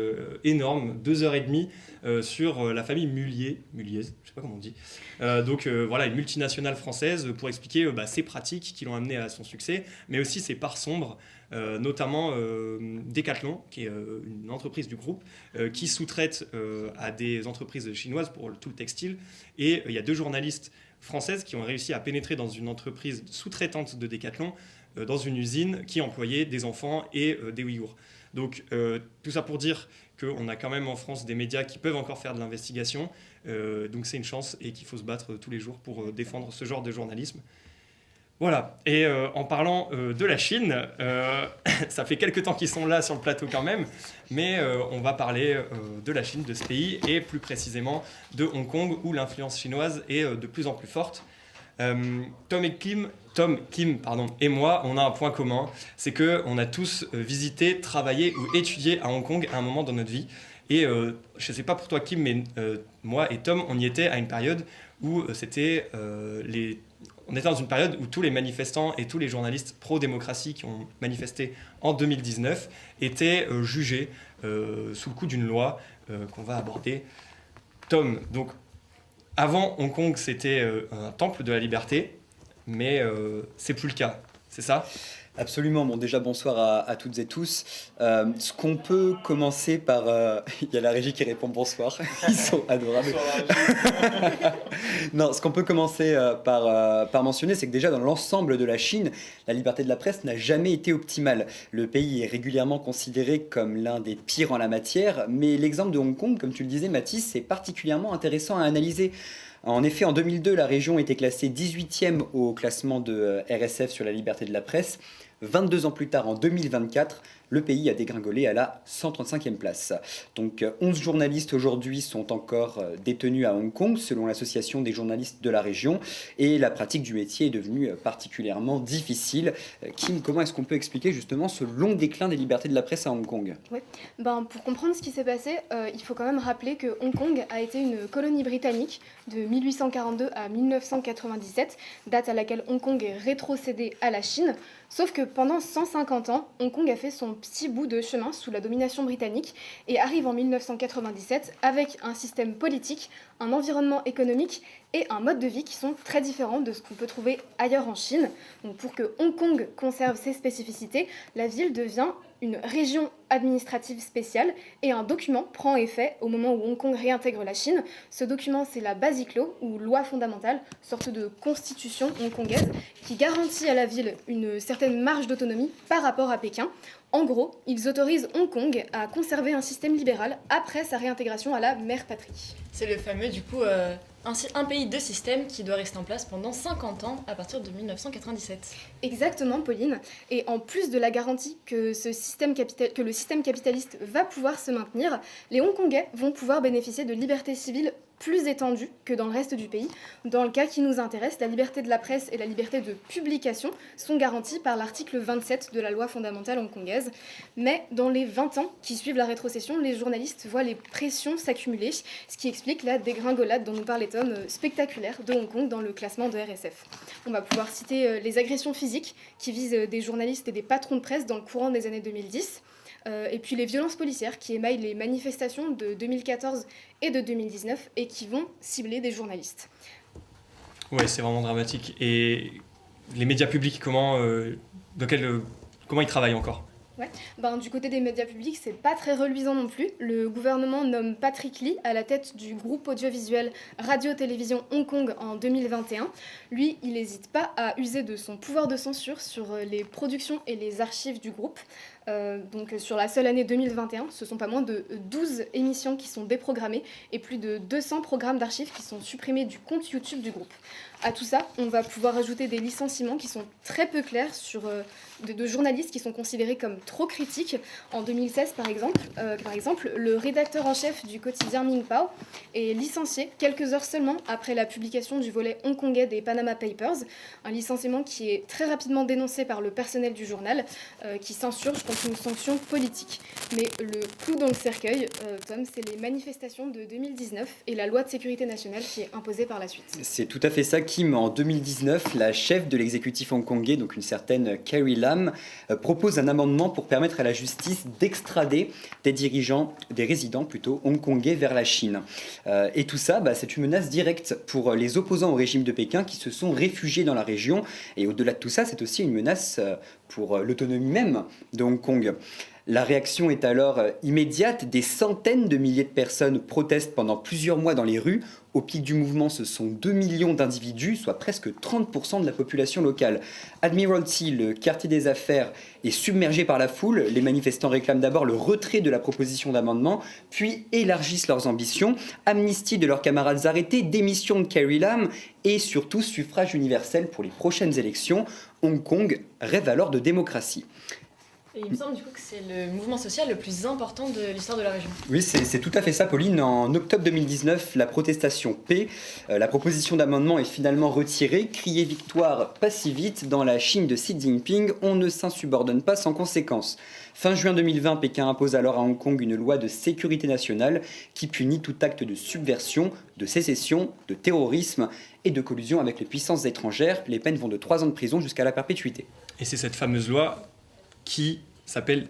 énorme, 2h30, sur la famille Mulliez, je sais pas comment on dit. Voilà, une multinationale française, pour expliquer ses pratiques qui l'ont amené à son succès, mais aussi ses parts sombres. Notamment Decathlon, qui est une entreprise du groupe, qui sous-traite à des entreprises chinoises pour tout le textile. Et il y a 2 journalistes françaises qui ont réussi à pénétrer dans une entreprise sous-traitante de Decathlon, dans une usine qui employait des enfants et des Ouïghours. Donc tout ça pour dire qu'on a quand même en France des médias qui peuvent encore faire de l'investigation. Donc c'est une chance et qu'il faut se battre tous les jours pour défendre ce genre de journalisme. Voilà, et en parlant de la Chine, ça fait quelques temps qu'ils sont là sur le plateau quand même, mais on va parler de la Chine, de ce pays, et plus précisément de Hong Kong, où l'influence chinoise est de plus en plus forte. Tom, Kim, et moi, on a un point commun, c'est qu'on a tous visité, travaillé ou étudié à Hong Kong à un moment dans notre vie. Et je ne sais pas pour toi, Kim, mais moi et Tom, on y était à une période où on était dans une période où tous les manifestants et tous les journalistes pro-démocratie qui ont manifesté en 2019 étaient jugés sous le coup d'une loi qu'on va aborder. Tom, donc, avant Hong Kong, c'était un temple de la liberté, mais c'est plus le cas, c'est ça ? Absolument. Bon, déjà, bonsoir à toutes et tous. Ce qu'on peut commencer par... Il y a la régie qui répond bonsoir. Ils sont adorables. Non, ce qu'on peut commencer par mentionner, c'est que déjà, dans l'ensemble de la Chine, la liberté de la presse n'a jamais été optimale. Le pays est régulièrement considéré comme l'un des pires en la matière, mais l'exemple de Hong Kong, comme tu le disais, Mathis, c'est particulièrement intéressant à analyser. En effet, en 2002, la région était classée 18e au classement de RSF sur la liberté de la presse. 22 ans plus tard, en 2024, le pays a dégringolé à la 135e place. Donc 11 journalistes aujourd'hui sont encore détenus à Hong Kong, selon l'association des journalistes de la région, et la pratique du métier est devenue particulièrement difficile. Kim, comment est-ce qu'on peut expliquer justement ce long déclin des libertés de la presse à Hong Kong ? Oui, pour comprendre ce qui s'est passé, il faut quand même rappeler que Hong Kong a été une colonie britannique de 1842 à 1997, date à laquelle Hong Kong est rétrocédé à la Chine. Sauf que pendant 150 ans, Hong Kong a fait son petit bout de chemin sous la domination britannique et arrive en 1997 avec un système politique, un environnement économique et un mode de vie qui sont très différents de ce qu'on peut trouver ailleurs en Chine. Donc pour que Hong Kong conserve ses spécificités, la ville devient une région administrative spéciale et un document prend effet au moment où Hong Kong réintègre la Chine. Ce document, c'est la Basic Law, ou loi fondamentale, sorte de constitution hongkongaise, qui garantit à la ville une certaine marge d'autonomie par rapport à Pékin. En gros, ils autorisent Hong Kong à conserver un système libéral après sa réintégration à la mère patrie. C'est le fameux, du coup, un pays, deux systèmes qui doit rester en place pendant 50 ans à partir de 1997. Exactement, Pauline. Et en plus de la garantie que le système capitaliste va pouvoir se maintenir, les Hongkongais vont pouvoir bénéficier de libertés civiles plus étendues que dans le reste du pays. Dans le cas qui nous intéresse, la liberté de la presse et la liberté de publication sont garanties par l'article 27 de la loi fondamentale hongkongaise. Mais dans les 20 ans qui suivent la rétrocession, les journalistes voient les pressions s'accumuler, ce qui explique la dégringolade dont nous parlait Tom, spectaculaire de Hong Kong dans le classement de RSF. On va pouvoir citer les agressions physiques qui visent des journalistes et des patrons de presse dans le courant des années 2010. Et puis les violences policières qui émaillent les manifestations de 2014 et de 2019 et qui vont cibler des journalistes. Ouais, c'est vraiment dramatique. Et les médias publics, comment ils travaillent encore ? Ouais. Du côté des médias publics, c'est pas très reluisant non plus. Le gouvernement nomme Patrick Lee à la tête du groupe audiovisuel Radio-Télévision Hong Kong en 2021. Lui, il n'hésite pas à user de son pouvoir de censure sur les productions et les archives du groupe. Donc sur la seule année 2021, ce sont pas moins de 12 émissions qui sont déprogrammées et plus de 200 programmes d'archives qui sont supprimés du compte YouTube du groupe. À tout ça, on va pouvoir ajouter des licenciements qui sont très peu clairs sur de journalistes qui sont considérés comme trop critiques. En 2016, par exemple, le rédacteur en chef du quotidien Mingpao est licencié quelques heures seulement après la publication du volet hongkongais des Panama Papers, un licenciement qui est très rapidement dénoncé par le personnel du journal, qui s'insurge contre une sanction politique. Mais le clou dans le cercueil, Tom, c'est les manifestations de 2019 et la loi de sécurité nationale qui est imposée par la suite. C'est tout à fait ça, Kim. En 2019, la chef de l'exécutif hongkongais, donc une certaine Carrie Lam, propose un amendement pour permettre à la justice d'extrader des résidents hongkongais vers la Chine. Et tout ça, c'est une menace directe pour les opposants au régime de Pékin qui se sont réfugiés dans la région. Et au-delà de tout ça, c'est aussi une menace pour l'autonomie même de Hong Kong. La réaction est alors immédiate. Des centaines de milliers de personnes protestent pendant plusieurs mois dans les rues. Au pic du mouvement, ce sont 2 millions d'individus, soit presque 30% de la population locale. Admiralty, le quartier des affaires, est submergé par la foule. Les manifestants réclament d'abord le retrait de la proposition d'amendement, puis élargissent leurs ambitions. Amnistie de leurs camarades arrêtés, démission de Carrie Lam et surtout suffrage universel pour les prochaines élections. Hong Kong rêve alors de démocratie. Et il me semble du coup que c'est le mouvement social le plus important de l'histoire de la région. Oui, c'est tout à fait ça, Pauline. En octobre 2019, la protestation paix, la proposition d'amendement est finalement retirée. Crier victoire, pas si vite. Dans la Chine de Xi Jinping, on ne s'insubordonne pas sans conséquence. Fin juin 2020, Pékin impose alors à Hong Kong une loi de sécurité nationale qui punit tout acte de subversion, de sécession, de terrorisme et de collusion avec les puissances étrangères. Les peines vont de 3 ans de prison jusqu'à la perpétuité. Et c'est cette fameuse loi qui s'appelle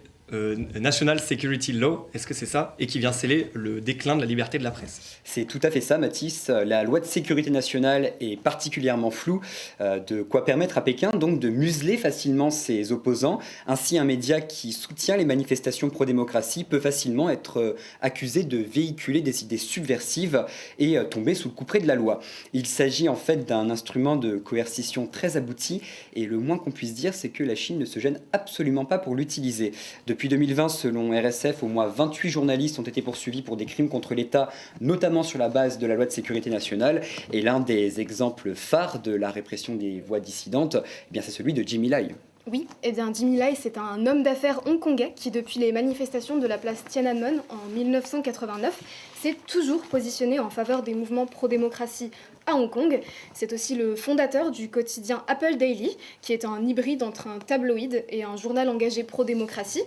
National Security Law, est-ce que c'est ça? Et qui vient sceller le déclin de la liberté de la presse. C'est tout à fait ça, Mathis. La loi de sécurité nationale est particulièrement floue, de quoi permettre à Pékin donc de museler facilement ses opposants. Ainsi, un média qui soutient les manifestations pro-démocratie peut facilement être accusé de véhiculer des idées subversives et tomber sous le couperet de la loi. Il s'agit en fait d'un instrument de coercition très abouti et le moins qu'on puisse dire, c'est que la Chine ne se gêne absolument pas pour l'utiliser. Depuis 2020, selon RSF, au moins 28 journalistes ont été poursuivis pour des crimes contre l'État, notamment sur la base de la loi de sécurité nationale. Et l'un des exemples phares de la répression des voix dissidentes, eh bien, c'est celui de Jimmy Lai. Oui, eh bien Jimmy Lai, c'est un homme d'affaires hongkongais qui, depuis les manifestations de la place Tiananmen en 1989, s'est toujours positionné en faveur des mouvements pro-démocratie à Hong Kong. C'est aussi le fondateur du quotidien Apple Daily, qui est un hybride entre un tabloïd et un journal engagé pro-démocratie.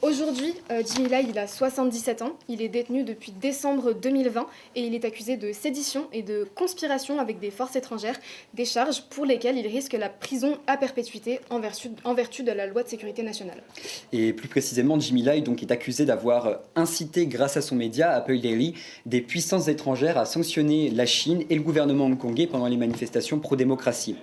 Aujourd'hui, Jimmy Lai, il a 77 ans, il est détenu depuis décembre 2020 et il est accusé de sédition et de conspiration avec des forces étrangères, des charges pour lesquelles il risque la prison à perpétuité en vertu de la loi de sécurité nationale. Et plus précisément, Jimmy Lai donc, est accusé d'avoir incité, grâce à son média Apple Daily, des puissances étrangères à sanctionner la Chine et le gouvernement hongkongais pendant les manifestations pro-démocratie.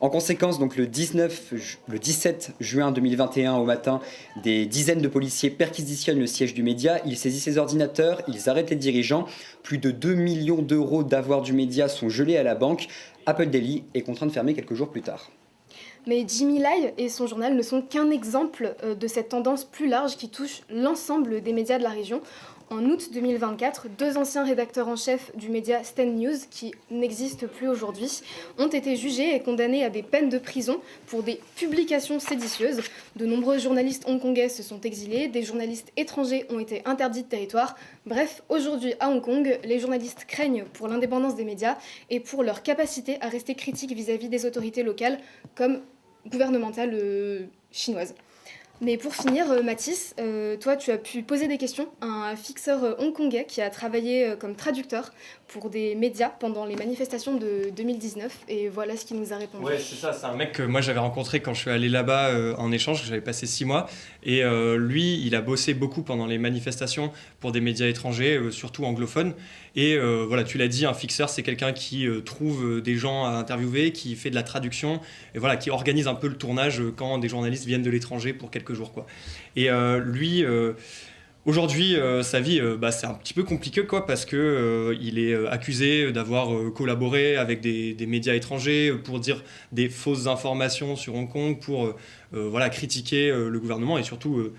En conséquence, donc le 17 juin 2021 au matin, des dizaines de policiers perquisitionnent le siège du média, ils saisissent les ordinateurs, ils arrêtent les dirigeants. Plus de 2 millions d'euros d'avoirs du média sont gelés à la banque. Apple Daily est contraint de fermer quelques jours plus tard. Mais Jimmy Lai et son journal ne sont qu'un exemple de cette tendance plus large qui touche l'ensemble des médias de la région. En août 2024, 2 anciens rédacteurs en chef du média Stand News, qui n'existent plus aujourd'hui, ont été jugés et condamnés à des peines de prison pour des publications séditieuses. De nombreux journalistes hongkongais se sont exilés, des journalistes étrangers ont été interdits de territoire. Bref, aujourd'hui à Hong Kong, les journalistes craignent pour l'indépendance des médias et pour leur capacité à rester critiques vis-à-vis des autorités locales comme gouvernementales chinoises. Mais pour finir, Mathis, toi, tu as pu poser des questions à un fixeur hongkongais qui a travaillé comme traducteur pour des médias pendant les manifestations de 2019. Et voilà ce qu'il nous a répondu. Ouais, c'est ça. C'est un mec que moi j'avais rencontré quand je suis allé là-bas en échange. J'avais passé 6 mois. Et lui, il a bossé beaucoup pendant les manifestations pour des médias étrangers, surtout anglophones. Et voilà, tu l'as dit, un fixeur, c'est quelqu'un qui trouve des gens à interviewer, qui fait de la traduction, et voilà, qui organise un peu le tournage quand des journalistes viennent de l'étranger pour quelques jours, quoi. Et lui, aujourd'hui, sa vie, c'est un petit peu compliqué, quoi, parce que il est accusé d'avoir collaboré avec des médias étrangers pour dire des fausses informations sur Hong Kong, pour voilà, critiquer le gouvernement et surtout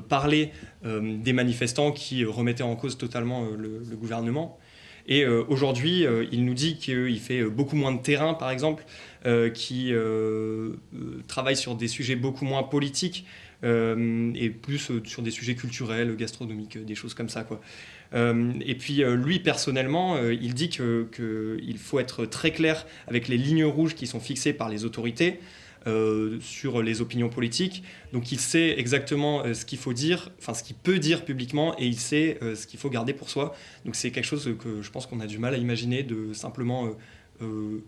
parler des manifestants qui remettaient en cause totalement le gouvernement. Et aujourd'hui, il nous dit qu'il fait beaucoup moins de terrain, par exemple, qui travaille sur des sujets beaucoup moins politiques et plus sur des sujets culturels, gastronomiques, des choses comme ça, quoi. Et puis lui, personnellement, il dit qu'il faut être très clair avec les lignes rouges qui sont fixées par les autorités, sur les opinions politiques. Donc il sait exactement ce qu'il faut dire, enfin ce qu'il peut dire publiquement, et il sait ce qu'il faut garder pour soi. Donc c'est quelque chose que je pense qu'on a du mal à imaginer, de simplement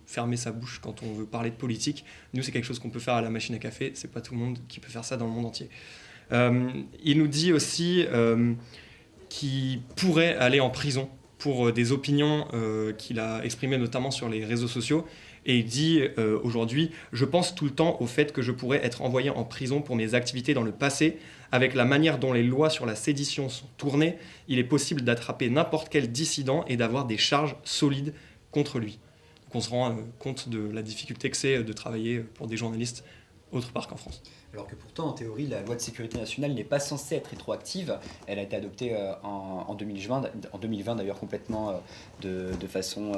fermer sa bouche quand on veut parler de politique. Nous, c'est quelque chose qu'on peut faire à la machine à café, c'est pas tout le monde qui peut faire ça dans le monde entier. Il nous dit aussi qu'il pourrait aller en prison pour des opinions qu'il a exprimées notamment sur les réseaux sociaux. Et il dit aujourd'hui, je pense tout le temps au fait que je pourrais être envoyé en prison pour mes activités dans le passé. Avec la manière dont les lois sur la sédition sont tournées, il est possible d'attraper n'importe quel dissident et d'avoir des charges solides contre lui. Donc on se rend compte de la difficulté que c'est de travailler pour des journalistes autre part qu'en France. Alors que pourtant, en théorie, la loi de sécurité nationale n'est pas censée être rétroactive. Elle a été adoptée en 2020 d'ailleurs complètement de façon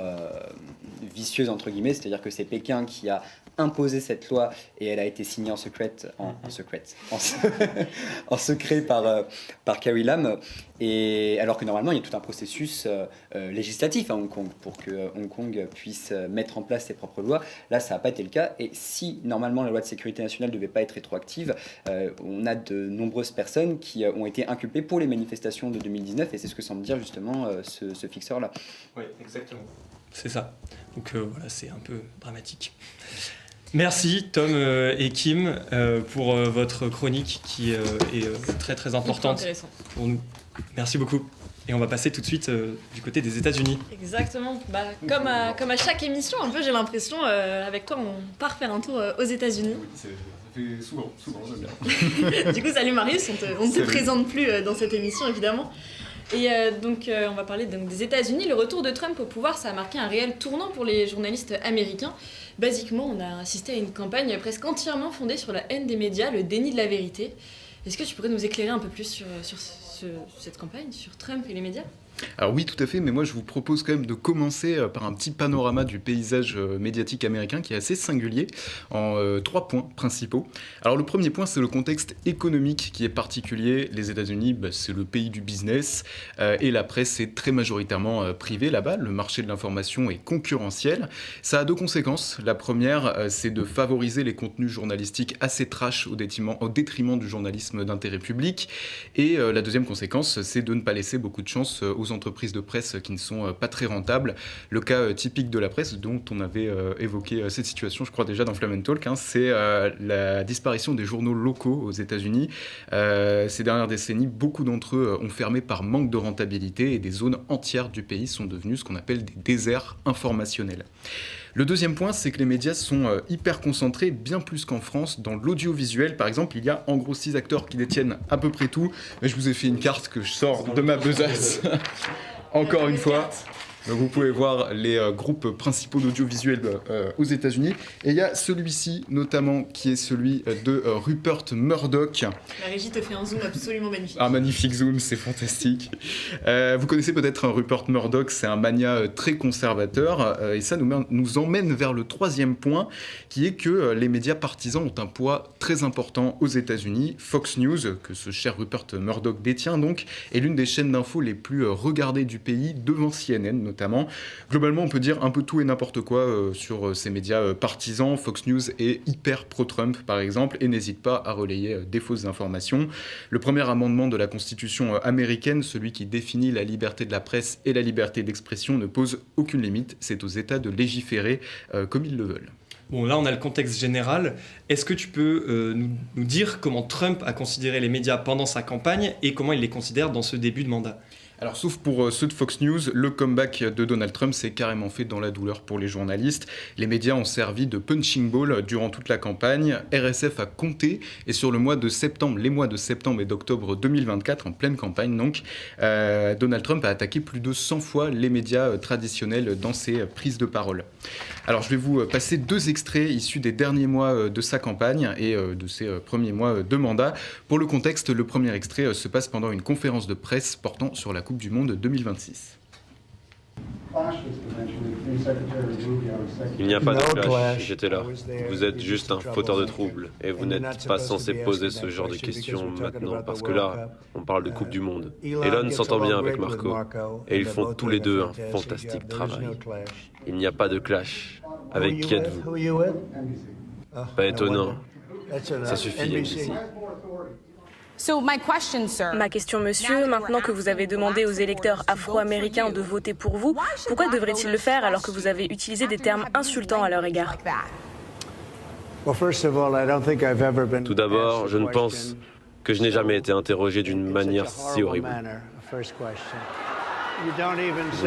vicieuse, entre guillemets. C'est-à-dire que c'est Pékin qui a imposé cette loi et elle a été signée en secret par Carrie Lam. Et alors que normalement, il y a tout un processus législatif à Hong Kong pour que Hong Kong puisse mettre en place ses propres lois. Là, ça n'a pas été le cas. Et si normalement la loi de sécurité nationale ne devait pas être rétroactive, on a de nombreuses personnes qui ont été inculpées pour les manifestations de 2019 et c'est ce que semble dire justement ce fixeur-là. Oui, exactement. C'est ça. Donc voilà, c'est un peu dramatique. Merci Tom et Kim pour votre chronique qui est très très importante pour nous. Merci beaucoup. Et on va passer tout de suite du côté des États-Unis. Exactement. Comme à chaque émission, un peu, j'ai l'impression, avec toi, on part faire un tour aux États-Unis. Oui, ça fait souvent, j'aime bien. Du coup, salut Marius, on ne te présente plus dans cette émission, évidemment. Et donc, on va parler donc, des États-Unis. Le retour de Trump au pouvoir, ça a marqué un réel tournant pour les journalistes américains. Basiquement, on a assisté à une campagne presque entièrement fondée sur la haine des médias, le déni de la vérité. Est-ce que tu pourrais nous éclairer un peu plus sur cette campagne, sur Trump et les médias ? Alors oui, tout à fait, mais moi je vous propose quand même de commencer par un petit panorama du paysage médiatique américain qui est assez singulier en 3 points principaux. Alors le premier point, c'est le contexte économique qui est particulier. Les États-Unis, c'est le pays du business et la presse est très majoritairement privée là-bas. Le marché de l'information est concurrentiel. Ça a 2 conséquences. La première, c'est de favoriser les contenus journalistiques assez trash au détriment du journalisme d'intérêt public. Et la deuxième conséquence, c'est de ne pas laisser beaucoup de chance aux entreprises de presse qui ne sont pas très rentables. Le cas typique de la presse, dont on avait évoqué cette situation, je crois déjà dans Flamme & Talk, c'est la disparition des journaux locaux aux États-Unis. Ces dernières décennies, beaucoup d'entre eux ont fermé par manque de rentabilité et des zones entières du pays sont devenues ce qu'on appelle des déserts informationnels. Le deuxième point, c'est que les médias sont hyper concentrés, bien plus qu'en France, dans l'audiovisuel. Par exemple, il y a en gros 6 acteurs qui détiennent à peu près tout. Mais je vous ai fait une carte que je sors de ma besace. Encore une fois. Donc vous pouvez voir les groupes principaux d'audiovisuel aux États-Unis. Et il y a celui-ci, notamment, qui est celui de Rupert Murdoch. La régie te fait un zoom absolument magnifique. Un magnifique zoom, c'est fantastique. Vous connaissez peut-être Rupert Murdoch, c'est un mania très conservateur. Et ça nous emmène vers le 3e point, qui est que les médias partisans ont un poids très important aux États-Unis. Fox News, que ce cher Rupert Murdoch détient donc, est l'une des chaînes d'infos les plus regardées du pays, devant CNN notamment. Globalement, on peut dire un peu tout et n'importe quoi sur ces médias partisans. Fox News est hyper pro-Trump, par exemple, et n'hésite pas à relayer des fausses informations. Le premier amendement de la Constitution américaine, celui qui définit la liberté de la presse et la liberté d'expression, ne pose aucune limite. C'est aux États de légiférer comme ils le veulent. Bon, là, on a le contexte général. Est-ce que tu peux nous dire comment Trump a considéré les médias pendant sa campagne et comment il les considère dans ce début de mandat ? Alors, sauf pour ceux de Fox News, le comeback de Donald Trump s'est carrément fait dans la douleur pour les journalistes. Les médias ont servi de punching ball durant toute la campagne. RSF a compté et sur les mois de septembre et d'octobre 2024, en pleine campagne donc, Donald Trump a attaqué plus de 100 fois les médias traditionnels dans ses prises de parole. Alors, je vais vous passer 2 extraits issus des derniers mois de sa campagne et de ses premiers mois de mandat. Pour le contexte, le premier extrait se passe pendant une conférence de presse portant sur la Coupe du Monde 2026. Il n'y a pas de clash, j'étais là. Vous êtes juste un fauteur de troubles et vous n'êtes pas censé poser ce genre de questions maintenant parce que là, on parle de Coupe du Monde. Elon s'entend bien avec Marco et ils font tous les deux un fantastique travail. Il n'y a pas de clash. Avec qui êtes-vous? Pas étonnant. Ça suffit, NBC. Ma question, monsieur, maintenant que vous avez demandé aux électeurs afro-américains de voter pour vous, pourquoi devraient-ils le faire alors que vous avez utilisé des termes insultants à leur égard? Tout d'abord, je ne pense que je n'ai jamais été interrogé d'une manière si horrible. Vous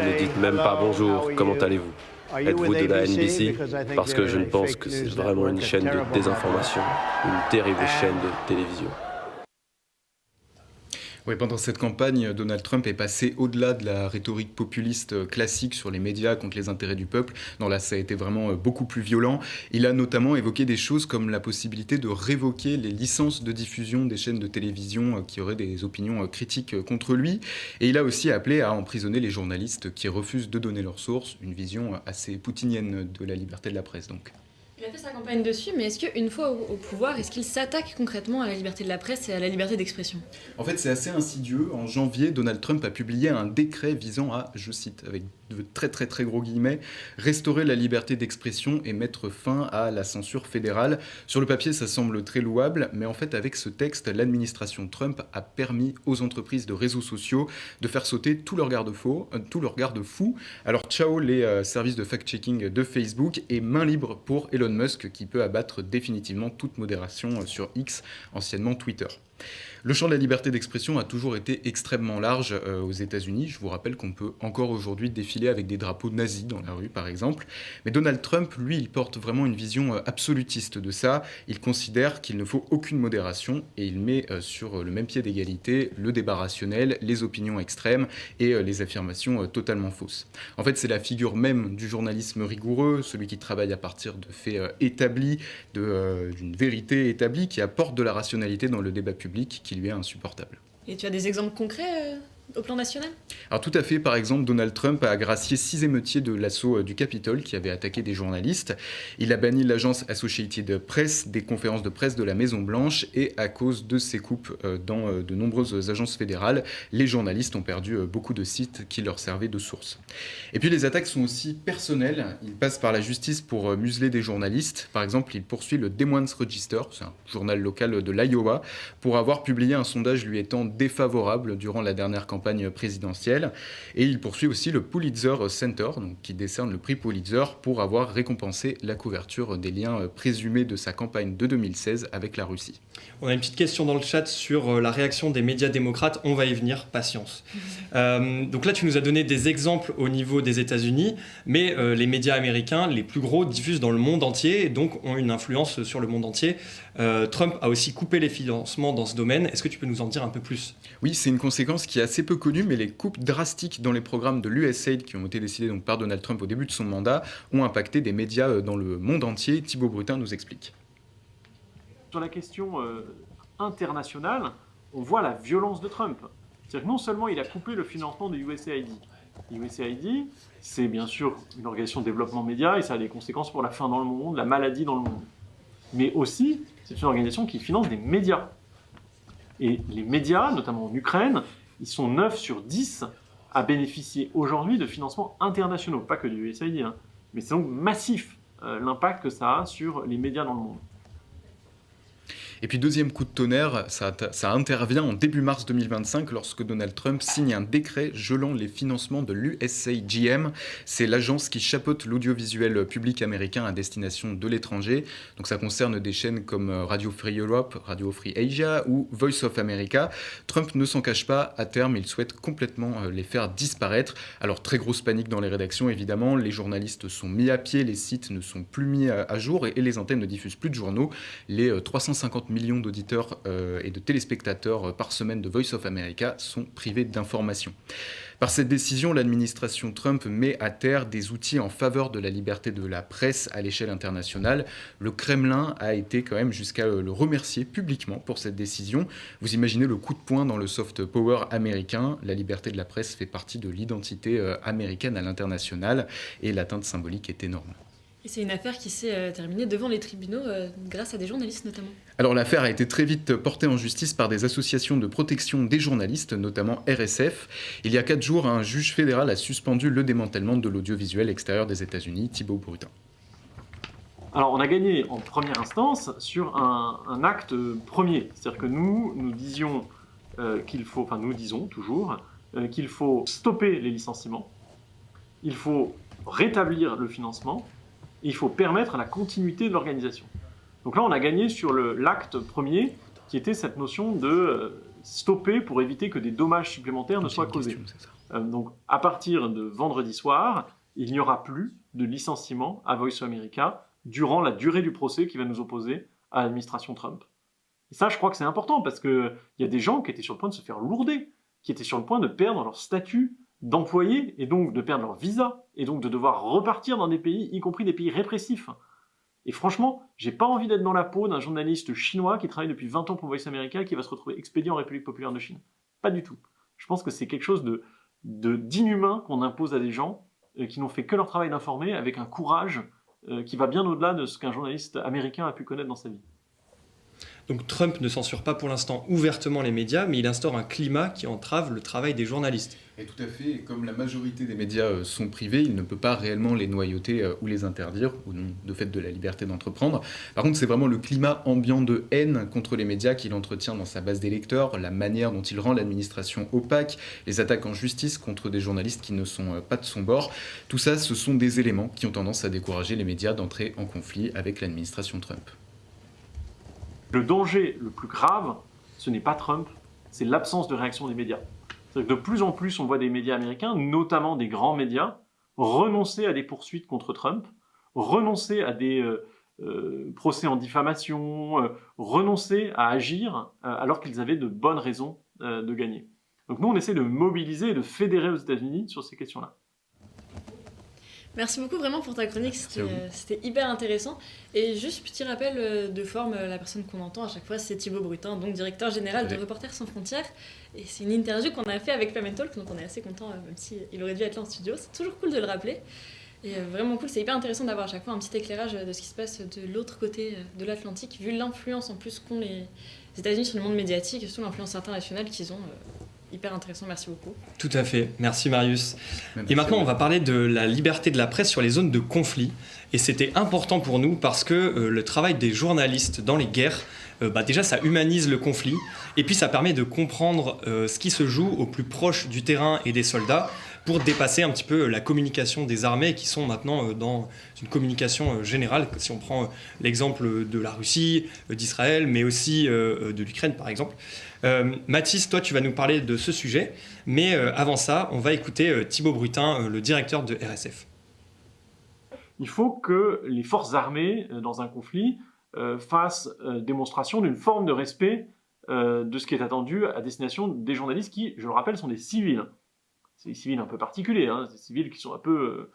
ne dites même pas bonjour, comment allez-vous? Êtes-vous de la NBC? Parce que je ne pense que c'est vraiment une chaîne de désinformation, une terrible chaîne de télévision. Oui, pendant cette campagne, Donald Trump est passé au-delà de la rhétorique populiste classique sur les médias contre les intérêts du peuple. Non, là, ça a été vraiment beaucoup plus violent. Il a notamment évoqué des choses comme la possibilité de révoquer les licences de diffusion des chaînes de télévision qui auraient des opinions critiques contre lui. Et il a aussi appelé à emprisonner les journalistes qui refusent de donner leurs sources, une vision assez poutinienne de la liberté de la presse, donc. Il a fait sa campagne dessus, mais est-ce qu'une fois au pouvoir, est-ce qu'il s'attaque concrètement à la liberté de la presse et à la liberté d'expression ? En fait, c'est assez insidieux. En janvier, Donald Trump a publié un décret visant à, je cite, avec de très très très gros guillemets, restaurer la liberté d'expression et mettre fin à la censure fédérale. Sur le papier, ça semble très louable, mais en fait, avec ce texte, l'administration Trump a permis aux entreprises de réseaux sociaux de faire sauter tous leurs garde-fous. Alors, ciao les services de fact-checking de Facebook et main libre pour Elon Musk qui peut abattre définitivement toute modération sur X, anciennement Twitter. Le champ de la liberté d'expression a toujours été extrêmement large aux États-Unis. Je vous rappelle qu'on peut encore aujourd'hui défiler avec des drapeaux nazis dans la rue, par exemple. Mais Donald Trump, lui, il porte vraiment une vision absolutiste de ça. Il considère qu'il ne faut aucune modération et il met sur le même pied d'égalité le débat rationnel, les opinions extrêmes et les affirmations totalement fausses. En fait, c'est la figure même du journalisme rigoureux, celui qui travaille à partir de faits établis, d'une vérité établie, qui apporte de la rationalité dans le débat public, qui lui est insupportable. Et tu as des exemples concrets au plan national ? Alors tout à fait, par exemple, Donald Trump a gracié 6 émeutiers de l'assaut du Capitole qui avaient attaqué des journalistes. Il a banni l'agence Associated Press des conférences de presse de la Maison-Blanche et à cause de ces coupes dans de nombreuses agences fédérales, les journalistes ont perdu beaucoup de sites qui leur servaient de source. Et puis les attaques sont aussi personnelles. Il passe par la justice pour museler des journalistes. Par exemple, il poursuit le Des Moines Register, c'est un journal local de l'Iowa, pour avoir publié un sondage lui étant défavorable durant la dernière campagne présidentielle. Et il poursuit aussi le Pulitzer Center, donc, qui décerne le prix Pulitzer pour avoir récompensé la couverture des liens présumés de sa campagne de 2016 avec la Russie. On a une petite question dans le chat sur la réaction des médias démocrates. On va y venir, patience. Donc là, tu nous as donné des exemples au niveau des États-Unis, mais les médias américains, les plus gros, diffusent dans le monde entier et donc ont une influence sur le monde entier. Trump a aussi coupé les financements dans ce domaine. Est-ce que tu peux nous en dire un peu plus ? Oui, c'est une conséquence qui est assez peu connue, mais les coupes drastiques dans les programmes de l'USAID qui ont été décidés donc par Donald Trump au début de son mandat ont impacté des médias dans le monde entier. Thibaut Brutin nous explique. Sur la question internationale, on voit la violence de Trump. C'est-à-dire que non seulement il a coupé le financement de USAID. USAID, c'est bien sûr une organisation de développement média et ça a des conséquences pour la faim dans le monde, la maladie dans le monde. Mais aussi, c'est une organisation qui finance des médias. Et les médias, notamment en Ukraine, ils sont 9 sur 10 à bénéficier aujourd'hui de financements internationaux. Pas que du USAID, hein. Mais c'est donc massif l'impact que ça a sur les médias dans le monde. Et puis deuxième coup de tonnerre, ça intervient en début mars 2025 lorsque Donald Trump signe un décret gelant les financements de l'USAGM. C'est l'agence qui chapeaute l'audiovisuel public américain à destination de l'étranger. Donc ça concerne des chaînes comme Radio Free Europe, Radio Free Asia ou Voice of America. Trump ne s'en cache pas, à terme il souhaite complètement les faire disparaître. Alors très grosse panique dans les rédactions évidemment, les journalistes sont mis à pied, les sites ne sont plus mis à jour et les antennes ne diffusent plus de journaux. Les 350 millions d'auditeurs et de téléspectateurs par semaine de Voice of America sont privés d'informations. Par cette décision, l'administration Trump met à terre des outils en faveur de la liberté de la presse à l'échelle internationale. Le Kremlin a été quand même jusqu'à le remercier publiquement pour cette décision. Vous imaginez le coup de poing dans le soft power américain. La liberté de la presse fait partie de l'identité américaine à l'international et l'atteinte symbolique est énorme. Et c'est une affaire qui s'est terminée devant les tribunaux grâce à des journalistes notamment. Alors l'affaire a été très vite portée en justice par des associations de protection des journalistes, notamment RSF. Il y a 4 jours, un juge fédéral a suspendu le démantèlement de l'audiovisuel extérieur des États-Unis. Thibaut Brutin. Alors on a gagné en première instance sur un acte premier. C'est-à-dire que nous disions nous disons toujours qu'il faut stopper les licenciements, il faut rétablir le financement, et il faut permettre la continuité de l'organisation. Donc là, on a gagné sur l'acte premier, qui était cette notion de stopper pour éviter que des dommages supplémentaires ne soient causés. Donc à partir de vendredi soir, il n'y aura plus de licenciement à Voice of America durant la durée du procès qui va nous opposer à l'administration Trump. Et ça, je crois que c'est important parce qu'il y a des gens qui étaient sur le point de se faire lourder, qui étaient sur le point de perdre leur statut d'employé et donc de perdre leur visa et donc de devoir repartir dans des pays, y compris des pays répressifs. Et franchement, j'ai pas envie d'être dans la peau d'un journaliste chinois qui travaille depuis 20 ans pour Voice America et qui va se retrouver expédié en République populaire de Chine. Pas du tout. Je pense que c'est quelque chose d'inhumain qu'on impose à des gens qui n'ont fait que leur travail d'informer avec un courage qui va bien au-delà de ce qu'un journaliste américain a pu connaître dans sa vie. Donc Trump ne censure pas pour l'instant ouvertement les médias, mais il instaure un climat qui entrave le travail des journalistes. Et tout à fait, et comme la majorité des médias sont privés, il ne peut pas réellement les noyauter ou les interdire, au nom de fait de la liberté d'entreprendre. Par contre, c'est vraiment le climat ambiant de haine contre les médias qu'il entretient dans sa base d'électeurs, la manière dont il rend l'administration opaque, les attaques en justice contre des journalistes qui ne sont pas de son bord. Tout ça, ce sont des éléments qui ont tendance à décourager les médias d'entrer en conflit avec l'administration Trump. Le danger le plus grave, ce n'est pas Trump, c'est l'absence de réaction des médias. C'est-à-dire que de plus en plus, on voit des médias américains, notamment des grands médias, renoncer à des poursuites contre Trump, renoncer à des procès en diffamation, renoncer à agir alors qu'ils avaient de bonnes raisons de gagner. Donc nous, on essaie de mobiliser et de fédérer aux États-Unis sur ces questions-là. Merci beaucoup vraiment pour ta chronique, c'était hyper intéressant. Et juste petit rappel de forme, la personne qu'on entend à chaque fois, c'est Thibaut Brutin, donc directeur général de Reporters sans frontières. Et c'est une interview qu'on a fait avec Flamme & Talk, donc on est assez content, même s'il aurait dû être là en studio. C'est toujours cool de le rappeler. Et vraiment cool, c'est hyper intéressant d'avoir à chaque fois un petit éclairage de ce qui se passe de l'autre côté de l'Atlantique, vu l'influence en plus qu'ont les États-Unis sur le monde médiatique, et surtout l'influence internationale qu'ils ont. Hyper intéressant, merci beaucoup. Tout à fait, merci Marius. Et maintenant, on va parler de la liberté de la presse sur les zones de conflit. Et c'était important pour nous parce que le travail des journalistes dans les guerres, déjà ça humanise le conflit. Et puis ça permet de comprendre ce qui se joue au plus proche du terrain et des soldats pour dépasser un petit peu la communication des armées qui sont maintenant dans une communication générale. Si on prend l'exemple de la Russie, d'Israël, mais aussi de l'Ukraine par exemple. Mathis, toi tu vas nous parler de ce sujet, mais avant ça, on va écouter Thibaut Brutin, le directeur de RSF. Il faut que les forces armées dans un conflit fassent démonstration d'une forme de respect de ce qui est attendu à destination des journalistes qui, je le rappelle, sont des civils. C'est des civils un peu particuliers, hein, des civils qui sont un peu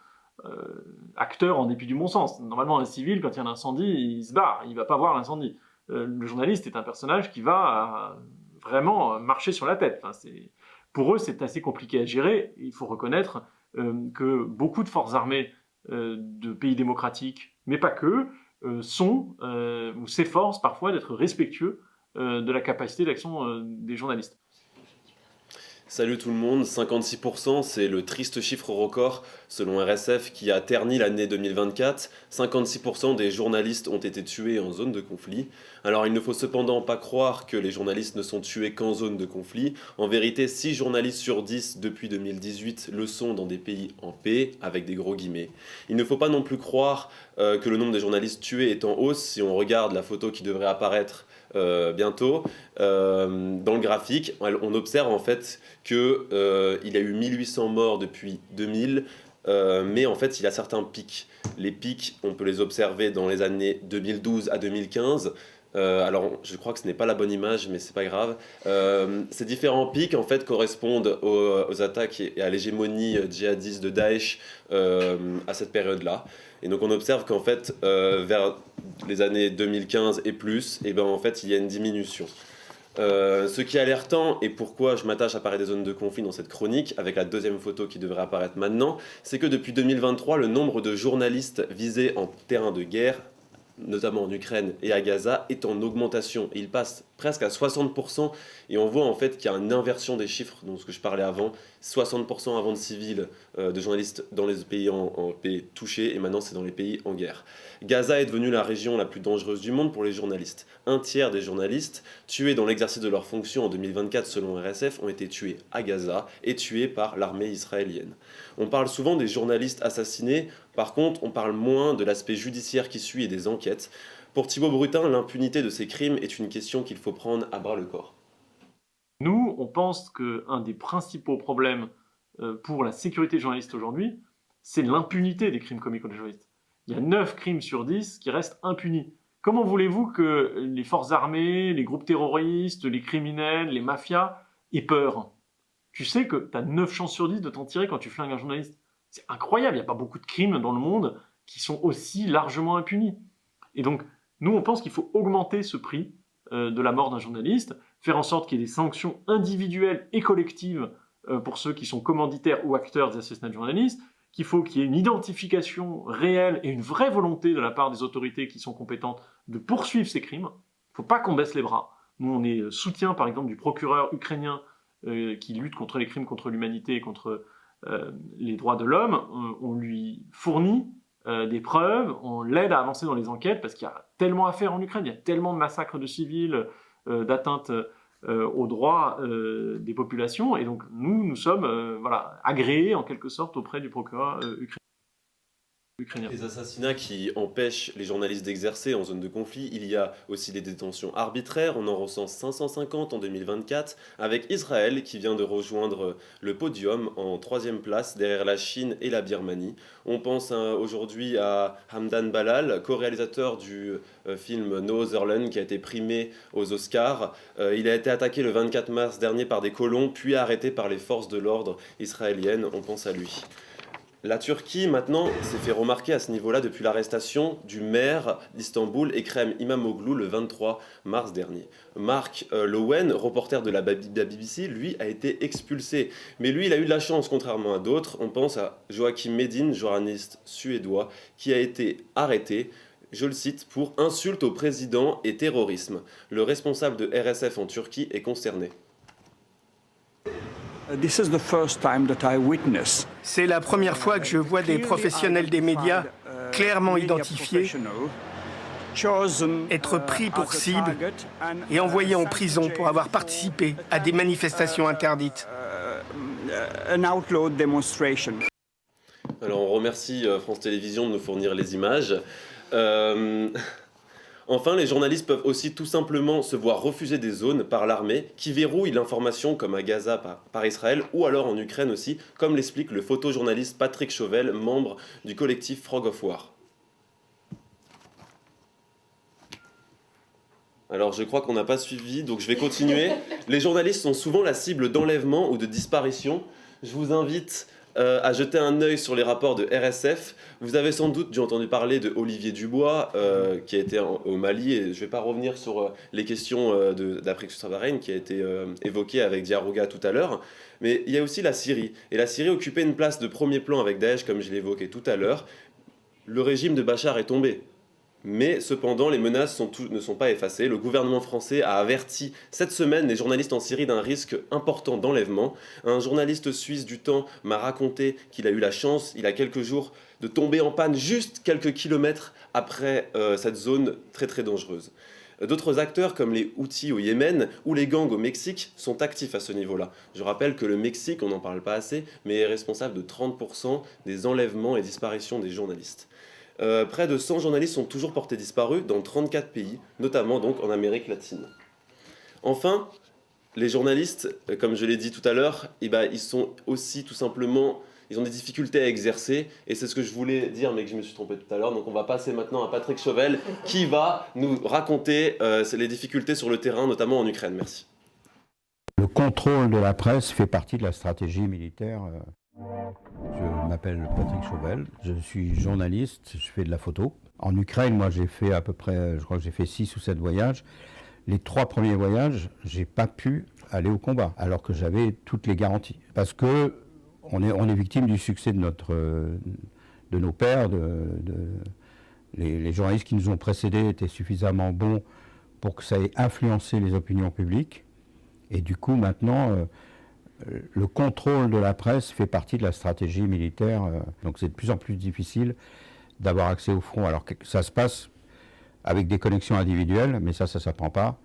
acteurs en dépit du bon sens. Normalement, un civil, quand il y a un incendie, il se barre, il ne va pas voir l'incendie. Le journaliste est un personnage qui va vraiment marcher sur la tête. Enfin, pour eux, c'est assez compliqué à gérer. Il faut reconnaître que beaucoup de forces armées de pays démocratiques, mais pas que, ou s'efforcent parfois d'être respectueux de la capacité d'action des journalistes. Salut tout le monde, 56%, c'est le triste chiffre record selon RSF qui a terni l'année 2024. 56% des journalistes ont été tués en zone de conflit. Alors il ne faut cependant pas croire que les journalistes ne sont tués qu'en zone de conflit. En vérité, 6 journalistes sur 10 depuis 2018 le sont dans des pays en paix, avec des gros guillemets. Il ne faut pas non plus croire que le nombre de journalistes tués est en hausse si on regarde la photo qui devrait apparaître bientôt. Dans le graphique, on observe en fait qu'il y a eu 1800 morts depuis 2000, mais en fait il y a certains pics. Les pics, on peut les observer dans les années 2012 à 2015. Alors je crois que ce n'est pas la bonne image, mais c'est pas grave. Ces différents pics en fait correspondent aux attaques et à l'hégémonie djihadiste de Daesh à cette période-là. Et donc on observe qu'en fait vers les années 2015 et plus, et ben en fait il y a une diminution. Ce qui est alertant, et pourquoi je m'attache à parler des zones de conflit dans cette chronique, avec la deuxième photo qui devrait apparaître maintenant, c'est que depuis 2023, le nombre de journalistes visés en terrain de guerre, notamment en Ukraine et à Gaza, est en augmentation. Et il passe presque à 60%, et on voit en fait qu'il y a une inversion des chiffres, donc ce que je parlais avant, 60% avant de civils, de journalistes dans les pays en paix touchés, et maintenant c'est dans les pays en guerre. Gaza est devenue la région la plus dangereuse du monde pour les journalistes. Un tiers des journalistes tués dans l'exercice de leurs fonctions en 2024 selon RSF ont été tués à Gaza et tués par l'armée israélienne. On parle souvent des journalistes assassinés, par contre on parle moins de l'aspect judiciaire qui suit et des enquêtes. Pour Thibaut Brutin, l'impunité de ces crimes est une question qu'il faut prendre à bras le corps. Nous, on pense qu'un des principaux problèmes pour la sécurité des journalistes aujourd'hui, c'est l'impunité des crimes commis contre les journalistes. Il y a 9 crimes sur 10 qui restent impunis. Comment voulez-vous que les forces armées, les groupes terroristes, les criminels, les mafias aient peur? Tu sais que tu as 9 chances sur 10 de t'en tirer quand tu flingues un journaliste. C'est incroyable, il n'y a pas beaucoup de crimes dans le monde qui sont aussi largement impunis. Et donc, nous, on pense qu'il faut augmenter ce prix de la mort d'un journaliste, faire en sorte qu'il y ait des sanctions individuelles et collectives pour ceux qui sont commanditaires ou acteurs des assassinats de journalistes, qu'il faut qu'il y ait une identification réelle et une vraie volonté de la part des autorités qui sont compétentes de poursuivre ces crimes. Il ne faut pas qu'on baisse les bras. Nous, on est soutien, par exemple, du procureur ukrainien qui lutte contre les crimes contre l'humanité et contre les droits de l'homme. On lui fournit des preuves, on l'aide à avancer dans les enquêtes parce qu'il y a tellement à faire en Ukraine, il y a tellement de massacres de civils, d'atteintes aux droits des populations, et donc nous sommes agréés en quelque sorte auprès du procureur ukrainien. Les assassinats qui empêchent les journalistes d'exercer en zone de conflit, il y a aussi des détentions arbitraires, on en recense 550 en 2024, avec Israël qui vient de rejoindre le podium en 3e place derrière la Chine et la Birmanie. On pense aujourd'hui à Hamdan Balal, co-réalisateur du film No Other Land qui a été primé aux Oscars. Il a été attaqué le 24 mars dernier par des colons, puis arrêté par les forces de l'ordre israéliennes, on pense à lui. La Turquie, maintenant, s'est fait remarquer à ce niveau-là depuis l'arrestation du maire d'Istanbul, Ekrem İmamoğlu, le 23 mars dernier. Mark Lowen, reporter de la BBC, lui, a été expulsé. Mais lui, il a eu de la chance, contrairement à d'autres. On pense à Joakim Medin, journaliste suédois, qui a été arrêté, je le cite, pour insulte au président et terrorisme. Le responsable de RSF en Turquie est concerné. C'est la première fois que je vois des professionnels des médias clairement identifiés être pris pour cible et envoyés en prison pour avoir participé à des manifestations interdites. Alors on remercie France Télévisions de nous fournir les images. Enfin, les journalistes peuvent aussi tout simplement se voir refuser des zones par l'armée qui verrouille l'information, comme à Gaza par Israël, ou alors en Ukraine aussi, comme l'explique le photojournaliste Patrick Chauvel, membre du collectif Frog of War. Alors je crois qu'on n'a pas suivi, donc je vais continuer. Les journalistes sont souvent la cible d'enlèvements ou de disparitions. Je vous invite à jeter un œil sur les rapports de RSF. Vous avez sans doute déjà entendu parler de Olivier Dubois, qui a été au Mali, et je ne vais pas revenir sur les questions d'Afrique subsaharienne qui a été évoquée avec Diarouga tout à l'heure. Mais il y a aussi la Syrie. Et la Syrie occupait une place de premier plan avec Daesh, comme je l'ai évoqué tout à l'heure. Le régime de Bachar est tombé. Mais cependant, les menaces ne sont pas effacées. Le gouvernement français a averti cette semaine les journalistes en Syrie d'un risque important d'enlèvement. Un journaliste suisse du Temps m'a raconté qu'il a eu la chance, il y a quelques jours, de tomber en panne juste quelques kilomètres après cette zone très très dangereuse. D'autres acteurs comme les Houthis au Yémen ou les gangs au Mexique sont actifs à ce niveau-là. Je rappelle que le Mexique, on n'en parle pas assez, mais est responsable de 30% des enlèvements et disparitions des journalistes. Près de 100 journalistes sont toujours portés disparus dans 34 pays, notamment donc en Amérique latine. Enfin, les journalistes, comme je l'ai dit tout à l'heure, ils sont aussi tout simplement, ils ont des difficultés à exercer, et c'est ce que je voulais dire mais que je me suis trompé tout à l'heure. Donc on va passer maintenant à Patrick Chauvel qui va nous raconter les difficultés sur le terrain, notamment en Ukraine. Merci. Le contrôle de la presse fait partie de la stratégie militaire. Je m'appelle Patrick Chauvel, je suis journaliste, je fais de la photo. En Ukraine, moi j'ai fait à peu près, je crois que j'ai fait 6 ou 7 voyages. Les 3 premiers voyages, j'ai pas pu aller au combat, alors que j'avais toutes les garanties. Parce que on est victime du succès de nos pairs, les journalistes qui nous ont précédés étaient suffisamment bons pour que ça ait influencé les opinions publiques. Et du coup, maintenant, le contrôle de la presse fait partie de la stratégie militaire. Donc c'est de plus en plus difficile d'avoir accès au front. Alors que ça se passe avec des connexions individuelles, mais ça s'apprend pas.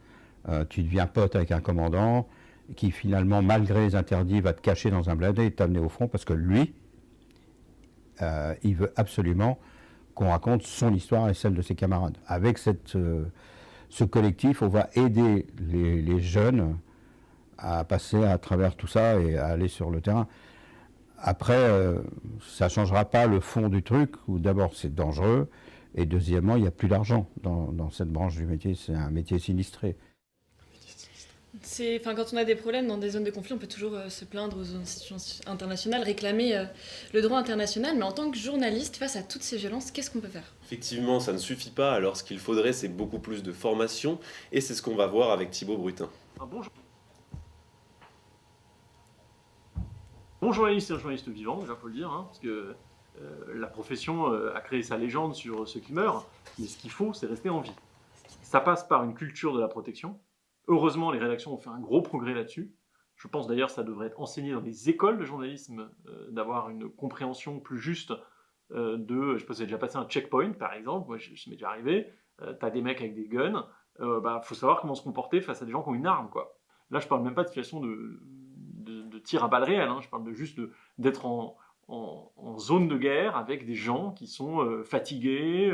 Tu deviens pote avec un commandant qui finalement, malgré les interdits, va te cacher dans un blindé et t'amener au front parce que lui, il veut absolument qu'on raconte son histoire et celle de ses camarades. Avec ce collectif, on va aider les jeunes à passer à travers tout ça et à aller sur le terrain. Après, ça ne changera pas le fond du truc, où d'abord c'est dangereux, Et deuxièmement, il n'y a plus d'argent dans cette branche du métier, c'est un métier sinistré. Quand on a des problèmes dans des zones de conflit, on peut toujours se plaindre aux institutions internationales, réclamer le droit international, mais en tant que journaliste, face à toutes ces violences, qu'est-ce qu'on peut faire ? Effectivement, ça ne suffit pas, alors ce qu'il faudrait, c'est beaucoup plus de formation, et c'est ce qu'on va voir avec Thibaut Brutin. Bon journaliste, c'est un journaliste vivant, déjà faut le dire, parce que la profession a créé sa légende sur ceux qui meurent, mais ce qu'il faut, c'est rester en vie. Ça passe par une culture de la protection. Heureusement, les rédactions ont fait un gros progrès là-dessus. Je pense d'ailleurs que ça devrait être enseigné dans les écoles de journalisme, d'avoir une compréhension plus juste je sais pas si vous avez déjà passé un checkpoint, par exemple, moi, ça m'est déjà arrivé, t'as des mecs avec des guns, faut savoir comment se comporter face à des gens qui ont une arme, quoi. Là, je parle même pas de situation de tir à balles réelles, je parle juste d'être en zone de guerre avec des gens qui sont fatigués,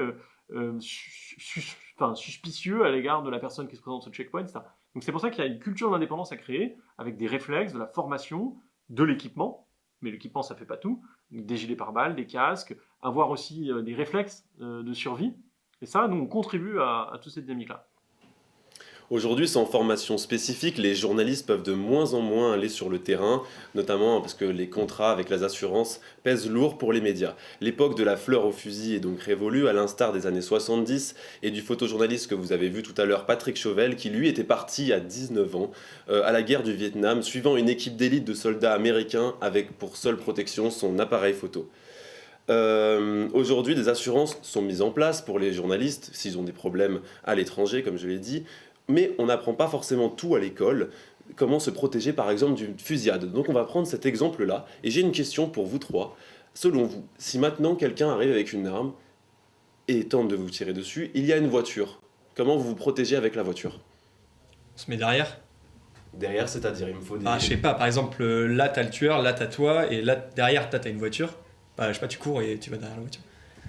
suspicieux à l'égard de la personne qui se présente sur le checkpoint, etc. Donc c'est pour ça qu'il y a une culture d'indépendance à créer, avec des réflexes, de la formation, de l'équipement, mais l'équipement ça fait pas tout, des gilets pare-balles, des casques, avoir aussi des réflexes de survie, et ça, nous on contribue à toute cette dynamique-là. Aujourd'hui, sans formation spécifique, les journalistes peuvent de moins en moins aller sur le terrain, notamment parce que les contrats avec les assurances pèsent lourd pour les médias. L'époque de la fleur au fusil est donc révolue, à l'instar des années 70 et du photojournaliste que vous avez vu tout à l'heure, Patrick Chauvel, qui lui était parti à 19 ans à la guerre du Vietnam, suivant une équipe d'élite de soldats américains avec pour seule protection son appareil photo. Aujourd'hui, des assurances sont mises en place pour les journalistes s'ils ont des problèmes à l'étranger, comme je l'ai dit, mais on n'apprend pas forcément tout à l'école, comment se protéger par exemple d'une fusillade. Donc on va prendre cet exemple-là, et j'ai une question pour vous trois. Selon vous, si maintenant quelqu'un arrive avec une arme et tente de vous tirer dessus, il y a une voiture, comment vous vous protégez avec la voiture ? On se met derrière ? Derrière, c'est-à-dire, il me faut des... je sais pas, par exemple, là t'as le tueur, là t'as toi, et là derrière t'as une voiture. Je sais pas, tu cours et tu vas derrière la voiture.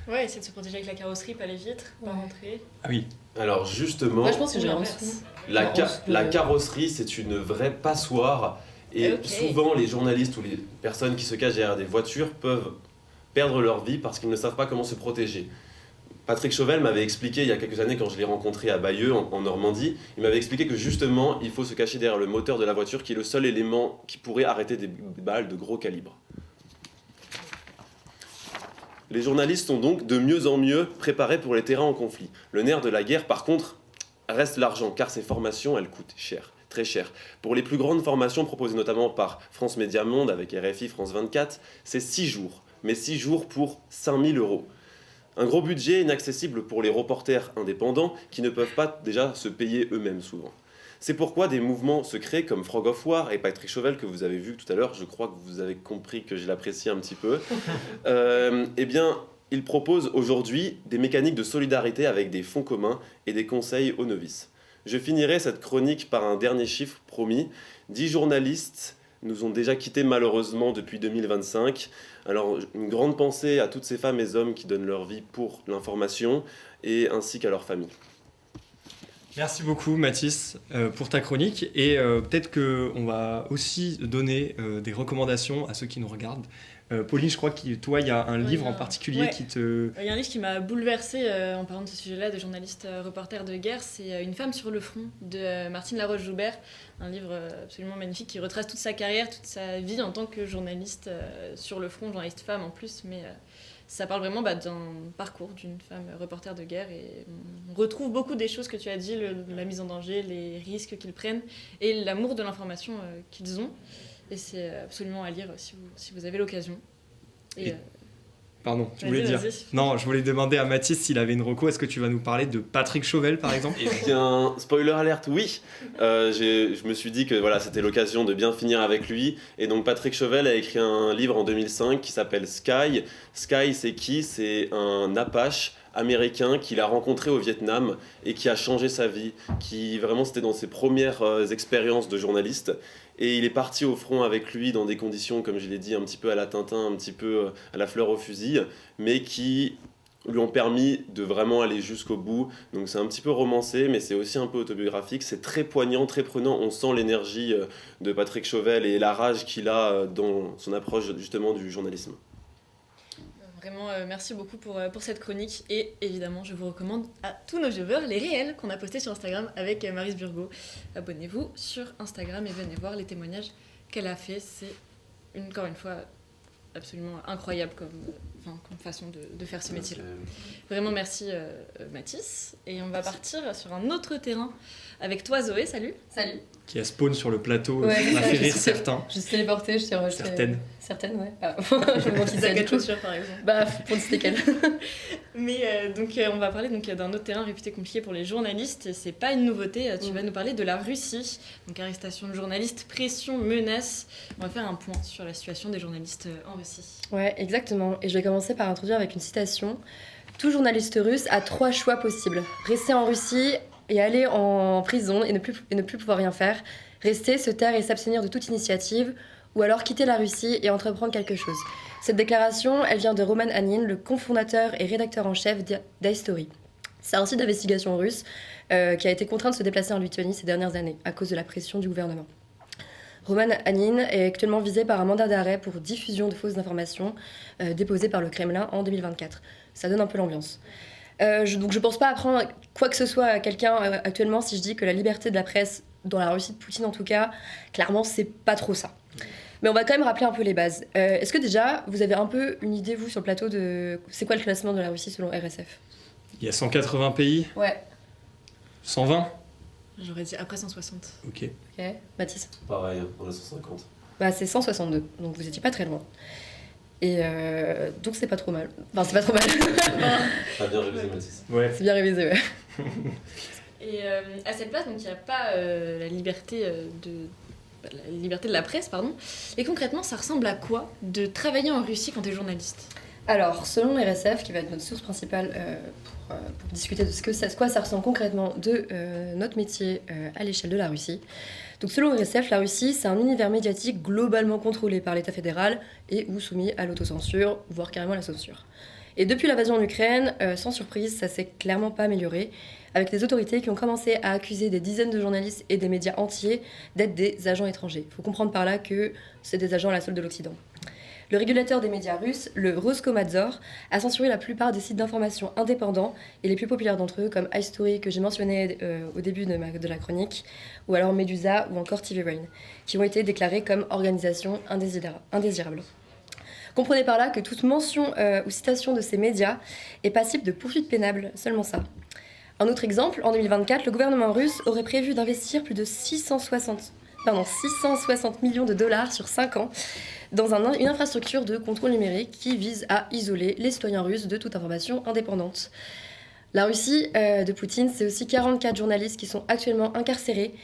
Ouais, essayer de se protéger avec la carrosserie, pas les vitres, pas rentrer. Ah oui. Alors justement, je pense que j'ai en dessous. La carrosserie, c'est une vraie passoire. Et souvent, les journalistes ou les personnes qui se cachent derrière des voitures peuvent perdre leur vie parce qu'ils ne savent pas comment se protéger. Patrick Chauvel m'avait expliqué il y a quelques années, quand je l'ai rencontré à Bayeux, en Normandie, il m'avait expliqué que justement, il faut se cacher derrière le moteur de la voiture qui est le seul élément qui pourrait arrêter des balles de gros calibre. Les journalistes sont donc de mieux en mieux préparés pour les terrains en conflit. Le nerf de la guerre, par contre, reste l'argent, car ces formations, elles coûtent cher, très cher. Pour les plus grandes formations proposées notamment par France Média Monde, avec RFI, France 24, c'est 6 jours, mais 6 jours pour 5 000 €. Un gros budget inaccessible pour les reporters indépendants qui ne peuvent pas déjà se payer eux-mêmes souvent. C'est pourquoi des mouvements se créent comme Frog of War et Patrick Chauvel, que vous avez vu tout à l'heure, je crois que vous avez compris que je l'apprécie un petit peu. Ils proposent aujourd'hui des mécaniques de solidarité avec des fonds communs et des conseils aux novices. Je finirai cette chronique par un dernier chiffre promis. 10 journalistes nous ont déjà quittés malheureusement depuis 2025. Alors, une grande pensée à toutes ces femmes et hommes qui donnent leur vie pour l'information et ainsi qu'à leurs familles. Merci beaucoup Mathis pour ta chronique et peut-être qu'on va aussi donner des recommandations à ceux qui nous regardent. Pauline, je crois que toi, il y a un livre en particulier qui te... Il y a un livre qui m'a bouleversée en parlant de ce sujet-là, de journaliste reporter de guerre, c'est Une femme sur le front de Martine Laroche-Joubert, un livre absolument magnifique qui retrace toute sa carrière, toute sa vie en tant que journaliste sur le front, journaliste femme en plus, mais... ça parle vraiment d'un parcours d'une femme reporter de guerre et on retrouve beaucoup des choses que tu as dit, la mise en danger, les risques qu'ils prennent et l'amour de l'information qu'ils ont. Et c'est absolument à lire si vous avez l'occasion. Pardon, tu voulais dire... Non, je voulais demander à Mathis s'il avait une reco. Est-ce que tu vas nous parler de Patrick Chauvel, par exemple ? Eh bien, spoiler alert, oui. Je me suis dit que voilà, c'était l'occasion de bien finir avec lui. Et donc, Patrick Chauvel a écrit un livre en 2005 qui s'appelle Sky. Sky, c'est qui ? C'est un Apache américain qu'il a rencontré au Vietnam et qui a changé sa vie. Qui vraiment, c'était dans ses premières expériences de journaliste. Et il est parti au front avec lui dans des conditions, comme je l'ai dit, un petit peu à la Tintin, un petit peu à la fleur au fusil, mais qui lui ont permis de vraiment aller jusqu'au bout. Donc c'est un petit peu romancé, mais c'est aussi un peu autobiographique. C'est très poignant, très prenant. On sent l'énergie de Patrick Chauvel et la rage qu'il a dans son approche justement du journalisme. Vraiment, merci beaucoup pour cette chronique. Et évidemment, je vous recommande à tous nos viewers les réels qu'on a postés sur Instagram avec Maryse Burgot. Abonnez-vous sur Instagram et venez voir les témoignages qu'elle a fait. C'est, encore une fois, absolument incroyable comme façon de faire ce métier-là. Vraiment, merci Mathis. Et on va partir sur un autre terrain avec toi, Zoé. Salut. Salut. Qui a spawn sur le plateau, Ouais, on a fait rire certains. Je suis téléportée, je suis Certaines. Certaines, ouais. Ah, je me manque Isaac Chaussure, par exemple. Bah, pour ne citer qu'elle. Mais on va parler d'un autre terrain réputé compliqué pour les journalistes. Et c'est pas une nouveauté. Tu vas nous parler de la Russie. Donc, arrestation de journalistes, pression, menaces. On va faire un point sur la situation des journalistes en Russie. Ouais, exactement. Et je vais commencer par introduire avec une citation. Tout journaliste russe a 3 choix possibles. Rester en Russie et aller en prison et ne plus pouvoir rien faire. Rester, se taire et s'abstenir de toute initiative. Ou alors quitter la Russie et entreprendre quelque chose. Cette déclaration, elle vient de Roman Hanin, le cofondateur et rédacteur en chef d'History. C'est un site d'investigation russe qui a été contraint de se déplacer en Lituanie ces dernières années à cause de la pression du gouvernement. Roman Hanin est actuellement visé par un mandat d'arrêt pour diffusion de fausses informations déposé par le Kremlin en 2024. Ça donne un peu l'ambiance. Donc je pense pas apprendre quoi que ce soit à quelqu'un actuellement si je dis que la liberté de la presse, dans la Russie de Poutine en tout cas, clairement c'est pas trop ça. Mais on va quand même rappeler un peu les bases. Est-ce que déjà, vous avez un peu une idée, vous, sur le plateau de... C'est quoi le classement de la Russie selon RSF ? Il y a 180 pays. Ouais. 120 ? J'aurais dit après 160. Ok. Mathis ? Pareil, on a 150. Bah, c'est 162, donc vous étiez pas très loin. Et donc c'est pas trop mal. Enfin, c'est pas trop mal. T'as bien révisé, Mathis. Ouais. C'est bien révisé, ouais. Et à cette place, donc il n'y a pas la liberté de la presse, pardon. Et concrètement, ça ressemble à quoi de travailler en Russie quand tu es journaliste ? Alors, selon RSF, qui va être notre source principale pour discuter de quoi ça ressemble concrètement de notre métier à l'échelle de la Russie. Donc, selon RSF, la Russie, c'est un univers médiatique globalement contrôlé par l'État fédéral et ou soumis à l'autocensure, voire carrément à la censure. Et depuis l'invasion en Ukraine, sans surprise, ça s'est clairement pas amélioré, avec des autorités qui ont commencé à accuser des dizaines de journalistes et des médias entiers d'être des agents étrangers. Il faut comprendre par là que c'est des agents à la solde de l'Occident. Le régulateur des médias russes, le Roskomnadzor, a censuré la plupart des sites d'information indépendants et les plus populaires d'entre eux, comme History, que j'ai mentionné au début de la chronique, ou alors Medusa ou encore TV Rain, qui ont été déclarés comme organisations indésirables. Comprenez par là que toute mention ou citation de ces médias est passible de poursuites pénables, seulement ça. Un autre exemple, en 2024, le gouvernement russe aurait prévu d'investir plus de 660 millions de dollars sur 5 ans dans une infrastructure de contrôle numérique qui vise à isoler les citoyens russes de toute information indépendante. La Russie de Poutine, c'est aussi 44 journalistes qui sont actuellement incarcérés,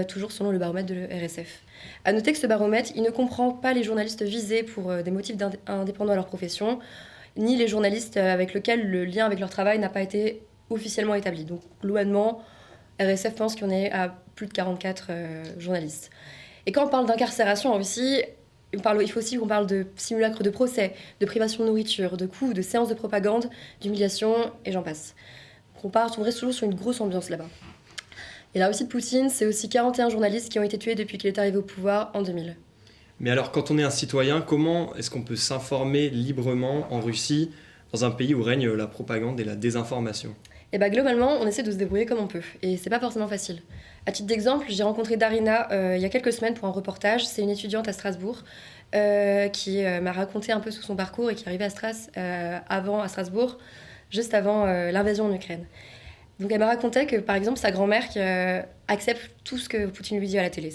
toujours selon le baromètre de l'RSF. À noter que ce baromètre, il ne comprend pas les journalistes visés pour des motifs indépendants à leur profession, ni les journalistes avec lesquels le lien avec leur travail n'a pas été officiellement établi. Donc, globalement, RSF pense qu'on est à plus de 44 journalistes. Et quand on parle d'incarcération en Russie, il faut aussi qu'on parle de simulacres de procès, de privation de nourriture, de coups, de séances de propagande, d'humiliation, et j'en passe. On reste toujours sur une grosse ambiance là-bas. Et la Russie de Poutine, c'est aussi 41 journalistes qui ont été tués depuis qu'il est arrivé au pouvoir en 2000. Mais alors, quand on est un citoyen, comment est-ce qu'on peut s'informer librement en Russie, dans un pays où règne la propagande et la désinformation ? Et bah globalement, on essaie de se débrouiller comme on peut. Et c'est pas forcément facile. À titre d'exemple, j'ai rencontré Darina il y a quelques semaines pour un reportage. C'est une étudiante à Strasbourg qui m'a raconté un peu tout son parcours et qui est arrivée à Strasbourg, juste avant l'invasion en Ukraine. Donc elle m'a raconté que, par exemple, sa grand-mère qui accepte tout ce que Poutine lui dit à la télé.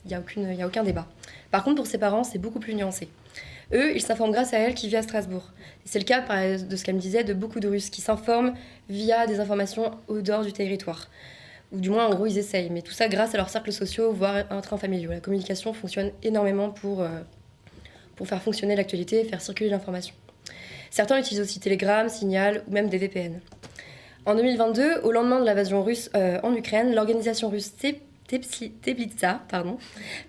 Il n'y a aucun débat. Par contre, pour ses parents, c'est beaucoup plus nuancé. Eux, ils s'informent grâce à elle qui vit à Strasbourg. Et c'est le cas, de ce qu'elle me disait, de beaucoup de Russes qui s'informent via des informations au dehors du territoire. Ou du moins, en gros, ils essayent. Mais tout ça grâce à leurs cercles sociaux, voire intrants familiaux. La communication fonctionne énormément pour faire fonctionner l'actualité et faire circuler l'information. Certains utilisent aussi Telegram, Signal ou même des VPN. En 2022, au lendemain de l'invasion russe en Ukraine, l'organisation russe Teplitsa,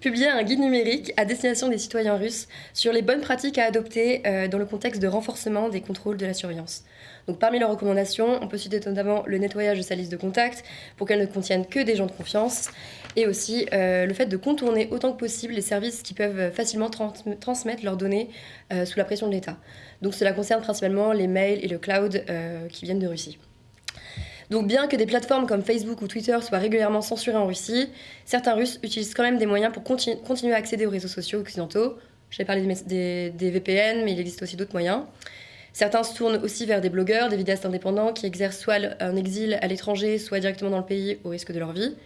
publié un guide numérique à destination des citoyens russes sur les bonnes pratiques à adopter dans le contexte de renforcement des contrôles de la surveillance. Donc parmi leurs recommandations, on peut citer notamment le nettoyage de sa liste de contacts pour qu'elle ne contienne que des gens de confiance, et aussi le fait de contourner autant que possible les services qui peuvent facilement transmettre leurs données sous la pression de l'État. Donc cela concerne principalement les mails et le cloud qui viennent de Russie. Donc bien que des plateformes comme Facebook ou Twitter soient régulièrement censurées en Russie, certains Russes utilisent quand même des moyens pour continuer à accéder aux réseaux sociaux occidentaux. J'avais parlé des VPN, mais il existe aussi d'autres moyens. Certains se tournent aussi vers des blogueurs, des vidéastes indépendants qui exercent soit un exil à l'étranger, soit directement dans le pays au risque de leur vie.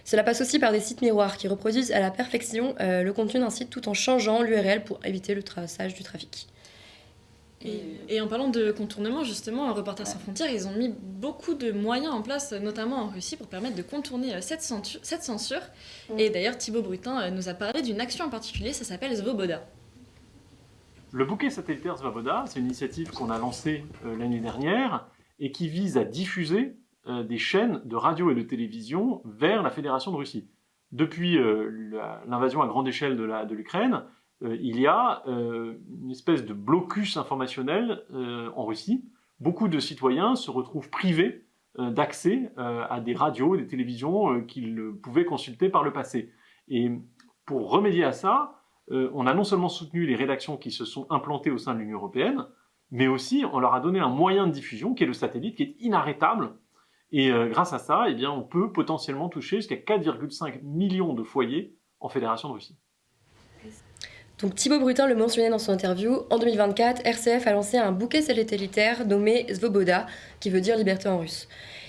Cela passe aussi par des sites miroirs qui reproduisent à la perfection le contenu d'un site tout en changeant l'URL pour éviter le traçage du trafic. Et en parlant de contournement, justement, Reporters sans frontières, ils ont mis beaucoup de moyens en place, notamment en Russie, pour permettre de contourner cette censure. Et d'ailleurs, Thibaut Brutin nous a parlé d'une action en particulier, ça s'appelle Svoboda. Le bouquet satellitaire Svoboda, c'est une initiative qu'on a lancée l'année dernière et qui vise à diffuser des chaînes de radio et de télévision vers la Fédération de Russie. Depuis l'invasion à grande échelle de l'Ukraine, il y a une espèce de blocus informationnel en Russie. Beaucoup de citoyens se retrouvent privés d'accès à des radios et des télévisions qu'ils pouvaient consulter par le passé. Et pour remédier à ça, on a non seulement soutenu les rédactions qui se sont implantées au sein de l'Union européenne, mais aussi on leur a donné un moyen de diffusion qui est le satellite, qui est inarrêtable. Et grâce à ça, on peut potentiellement toucher jusqu'à 4,5 millions de foyers en Fédération de Russie. Donc Thibaut Brutin le mentionnait dans son interview, en 2024, RCF a lancé un bouquet satellitaire nommé Svoboda, qui veut dire liberté en russe.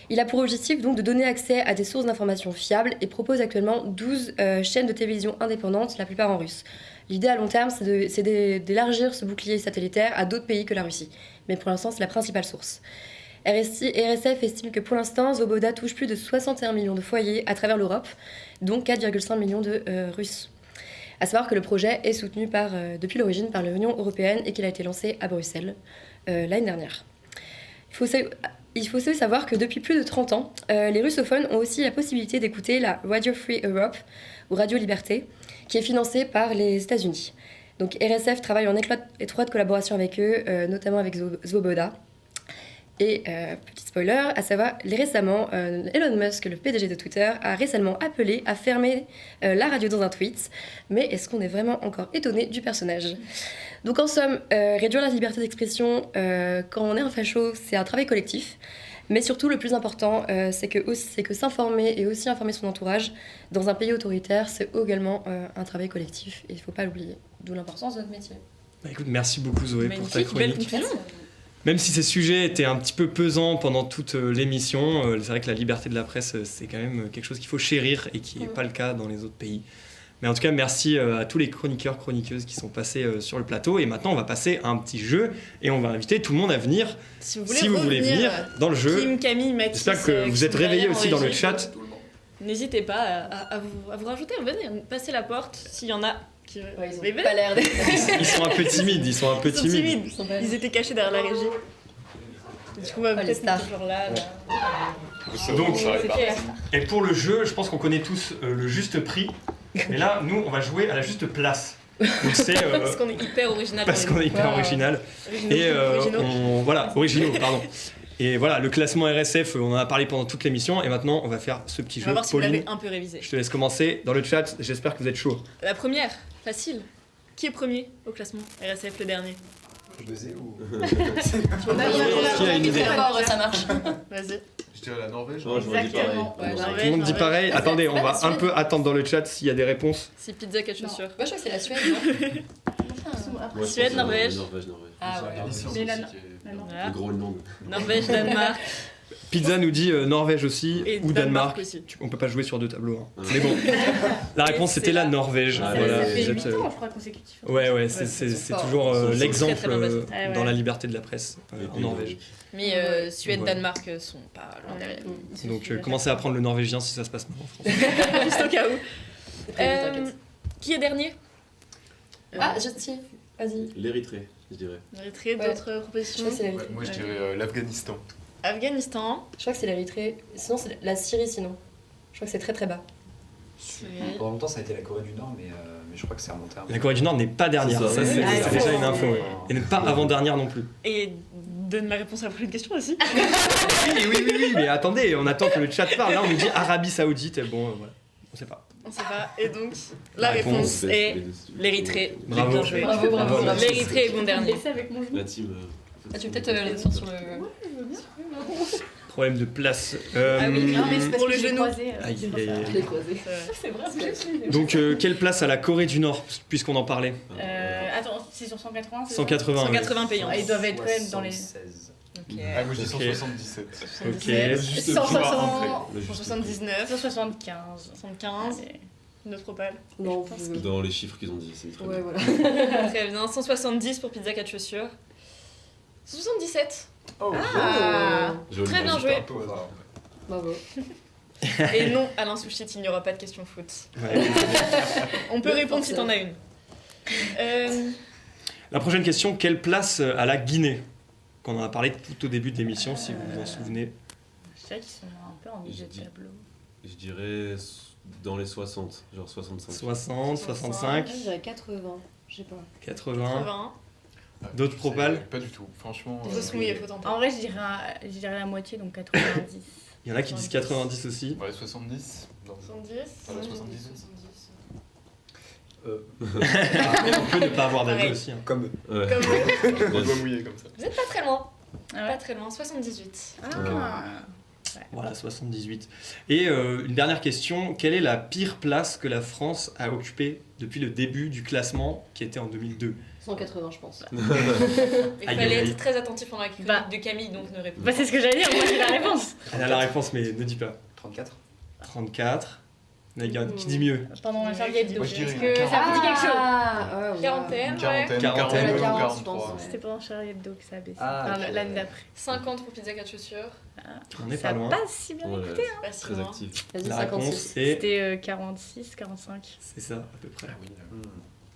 Il a pour objectif donc de donner accès à des sources d'informations fiables et propose actuellement 12 chaînes de télévision indépendantes, la plupart en russe. L'idée à long terme, c'est d'élargir ce bouclier satellitaire à d'autres pays que la Russie. Mais pour l'instant, c'est la principale source. RSF estime que pour l'instant, Svoboda touche plus de 61 millions de foyers à travers l'Europe, dont 4,5 millions de Russes. À savoir que le projet est soutenu depuis l'origine par l'Union européenne et qu'il a été lancé à Bruxelles l'année dernière. Il faut aussi savoir que depuis plus de 30 ans, les russophones ont aussi la possibilité d'écouter la Radio Free Europe, ou Radio Liberté, qui est financée par les États-Unis. Donc RSF travaille en étroite collaboration avec eux, notamment avec Svoboda. Et petit spoiler, à savoir, récemment, Elon Musk, le PDG de Twitter, a récemment appelé à fermer la radio dans un tweet. Mais est-ce qu'on est vraiment encore étonné du personnage ? Donc en somme, réduire la liberté d'expression quand on est un facho, c'est un travail collectif. Mais surtout, le plus important, c'est que s'informer et aussi informer son entourage dans un pays autoritaire, c'est également un travail collectif. Et il ne faut pas l'oublier. D'où l'importance de notre métier. Bah, écoute, merci beaucoup Zoé pour ta belle chronique. conclusion. Même si ces sujets étaient un petit peu pesants pendant toute l'émission, c'est vrai que la liberté de la presse, c'est quand même quelque chose qu'il faut chérir et qui n'est pas le cas dans les autres pays. Mais en tout cas, merci à tous les chroniqueurs, chroniqueuses qui sont passés sur le plateau. Et maintenant, on va passer à un petit jeu et on va inviter tout le monde à venir, si vous voulez venir dans le jeu. Kim, Camille, Mathis, j'espère que vous êtes réveillés aussi dans le chat. N'hésitez pas à vous rajouter, venez, passez la porte s'il y en a. Ils ont pas l'air Ils sont un peu timides, Ils étaient cachés derrière la régie. Du coup, peut-être toujours là. Donc, et pour le jeu, je pense qu'on connaît tous le juste prix. Mais là, nous, on va jouer à la juste place. Donc c'est, parce qu'on est hyper original. Originaux, pardon. Et voilà, le classement RSF, on en a parlé pendant toute l'émission. Et maintenant, on va faire ce petit jeu. On va voir si Pauline, vous l'avez un peu révisé. je te laisse commencer. Dans le chat, j'espère que vous êtes chaud. La première, facile. Qui est premier au classement RSF, le dernier? Je les ai ou Qui a une idée? Ça marche. Vas-y. Je dirais la Norvège. Non, je dis pareil. Tout le monde dit pareil. Attendez, on va un peu attendre dans le chat s'il y a des réponses. C'est pizza quatre chaussures. Moi, je crois que c'est la Suède, non Suède, Norvège. Ah ouais. Le Groenland. Norvège, Danemark. Pizza nous dit Norvège aussi, Et ou Danemark. aussi. On peut pas jouer sur deux tableaux. Hein. Mais bon, la réponse c'était la Norvège. Ah, Voilà, Ça fait vous 8 êtes, ans, je crois, consécutif. Ouais, c'est toujours l'exemple très, très bien passé. dans la liberté de la presse en Norvège. Mais Suède, Ouais. Danemark sont pas loin derrière. Donc commencez à apprendre le norvégien si ça se passe mal en France. Juste au cas où. t'inquiète. Qui est dernier? Ah, je tiens. Vas-y. L'Érythrée, je dirais. L'Érythrée, d'autres propositions? Je crois que c'est l'Érythrée. Moi je dirais l'Afghanistan. Afghanistan. Je crois que c'est l'Érythrée. Sinon, c'est la Syrie, sinon. Je crois que c'est très très bas. Pendant longtemps, ça a été la Corée du Nord, mais je crois que c'est remonté un peu. La Corée du Nord n'est pas dernière, ça c'est déjà une info. Ouais. Et n'est pas avant-dernière non plus. Et donne ma réponse à la prochaine question aussi. Oui, mais attendez, on attend que le chat parle. Là, on nous dit Arabie Saoudite, bon, voilà, on sait pas. On sait pas. Et donc, la réponse est l'Érythrée. Bravo. Bien joué. Bravo. L'Érythrée est bon dernier. Laissez avec mon genou. La team. Ah, tu veux peut-être la descendre sur le. Problème de place. Ah oui, non, mais c'est Pour le genou. Aïe. Je l'ai croisé. C'est vrai, Donc, quelle place à la Corée du Nord, puisqu'on en parlait? Attends, c'est sur 180 180. 180 payants. Ils doivent être quand même dans les. 16. Ok. Ah, moi je dis 177. Ok. 179. 175. 175. Notre opale. Non, Dans les chiffres qu'ils ont dit, c'est très ouais, bien. voilà. Très bien. 170 pour pizza 4 chaussures. 77. Oh, Ah, Joli. très bien joué. Bravo. Et non, Alain Souchit, il n'y aura pas de question foot. Ouais. On peut répondre si t'en as une. La prochaine question, quelle place à la Guinée? Qu'on en a parlé tout au début de l'émission, si vous vous en souvenez. Je dirais qu'ils sont un peu en milieu de tableau. Je dirais dans les 60, genre 65. 60, 65, Je dirais 80. Je sais pas. 80. D'autres propales? Pas du tout, franchement. Faut se mouiller, faut tenter. En vrai, je dirais la moitié, donc 90. Il y en a qui disent 90 aussi. Ouais, 70. Non. 70. Voilà, 70. On peut ne pas avoir d'avis Pareil. aussi. Hein. Comme Ouais. On doit mouiller comme ça. Vous êtes pas très loin. Ah ouais. Pas très loin, 78. Voilà, 78. Et une dernière question, quelle est la pire place que la France a occupée depuis le début du classement qui était en 2002? 180, je pense. Il Aïe, fallait aïe. être très attentif pendant la chronique de Camille, donc ne réponds Bah, c'est ce que j'allais dire, moi j'ai la réponse. Elle a la réponse, mais ne dis pas. 34. 34. Qui dit mieux? Pendant la serviette d'eau. Moi, je dirais Est-ce que ça vous dit quelque chose Ah, ouais. Quarantaine, ouais. Quarantaine, 42 42 ou 40, 43. C'était pendant Charlie Hebdo que ça a baissé. Ah, Enfin, ok. l'année d'après. 50 pour pizza 4 chaussures. On n'est Ça pas a loin. pas si bien Ouais, écouté. Pas si très loin. actif. Vas-y, La 56. réponse est... C'était 46, 45. C'est ça, à peu près. Ah oui.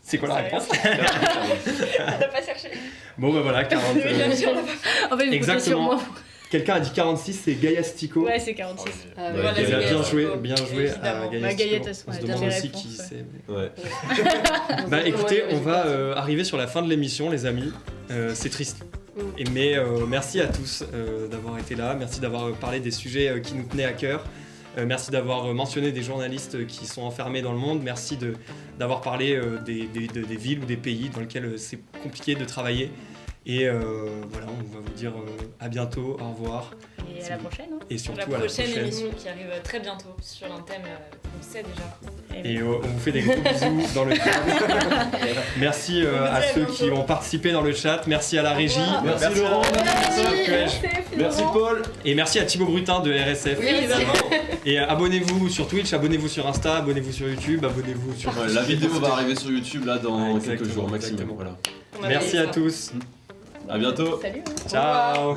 C'est quoi la réponse? On n'a pas cherché. Bon, bah voilà, 40. Bien sûr, on n'a pas. En fait, je comptais sur moi. Exactement. Quelqu'un a dit 46, c'est Gaia Stico. Ouais, c'est 46. Ah, Ouais, Voilà, Gaia, c'est Bien Gaia joué, Stico. bien joué à Évidemment. Gaia Bah, Gaia, Stico. de toute façon, On se elle a demande des aussi réponses, qui ouais. c'est. Ouais. Bah écoutez, Ouais, on va arriver sur la fin de l'émission, les amis. C'est triste. Mais merci à tous d'avoir été là. Merci d'avoir parlé des sujets qui nous tenaient à cœur. Merci d'avoir mentionné des journalistes qui sont enfermés dans le monde. Merci d'avoir parlé des villes ou des pays dans lesquels c'est compliqué de travailler. Et voilà, on va vous dire à bientôt, au revoir. Et à la prochaine. Hein. Et surtout La à la prochaine prochaine. émission qui arrive très bientôt sur un thème qu'on sait déjà. Et on vous fait des gros bisous dans le chat. Merci à ceux qui ont participé dans le chat. Merci à la régie. Merci Laurent. Merci Paul. Et merci à Thibaut Brutin de RSF. Oui, évidemment. Et abonnez-vous sur Twitch, abonnez-vous sur Insta, abonnez-vous sur YouTube, abonnez-vous sur... Ouais, la vidéo va arriver sur YouTube là dans quelques Exactement, jours maximum. exactement. Voilà. On avait Merci ça. à tous. À bientôt. Salut. Ciao.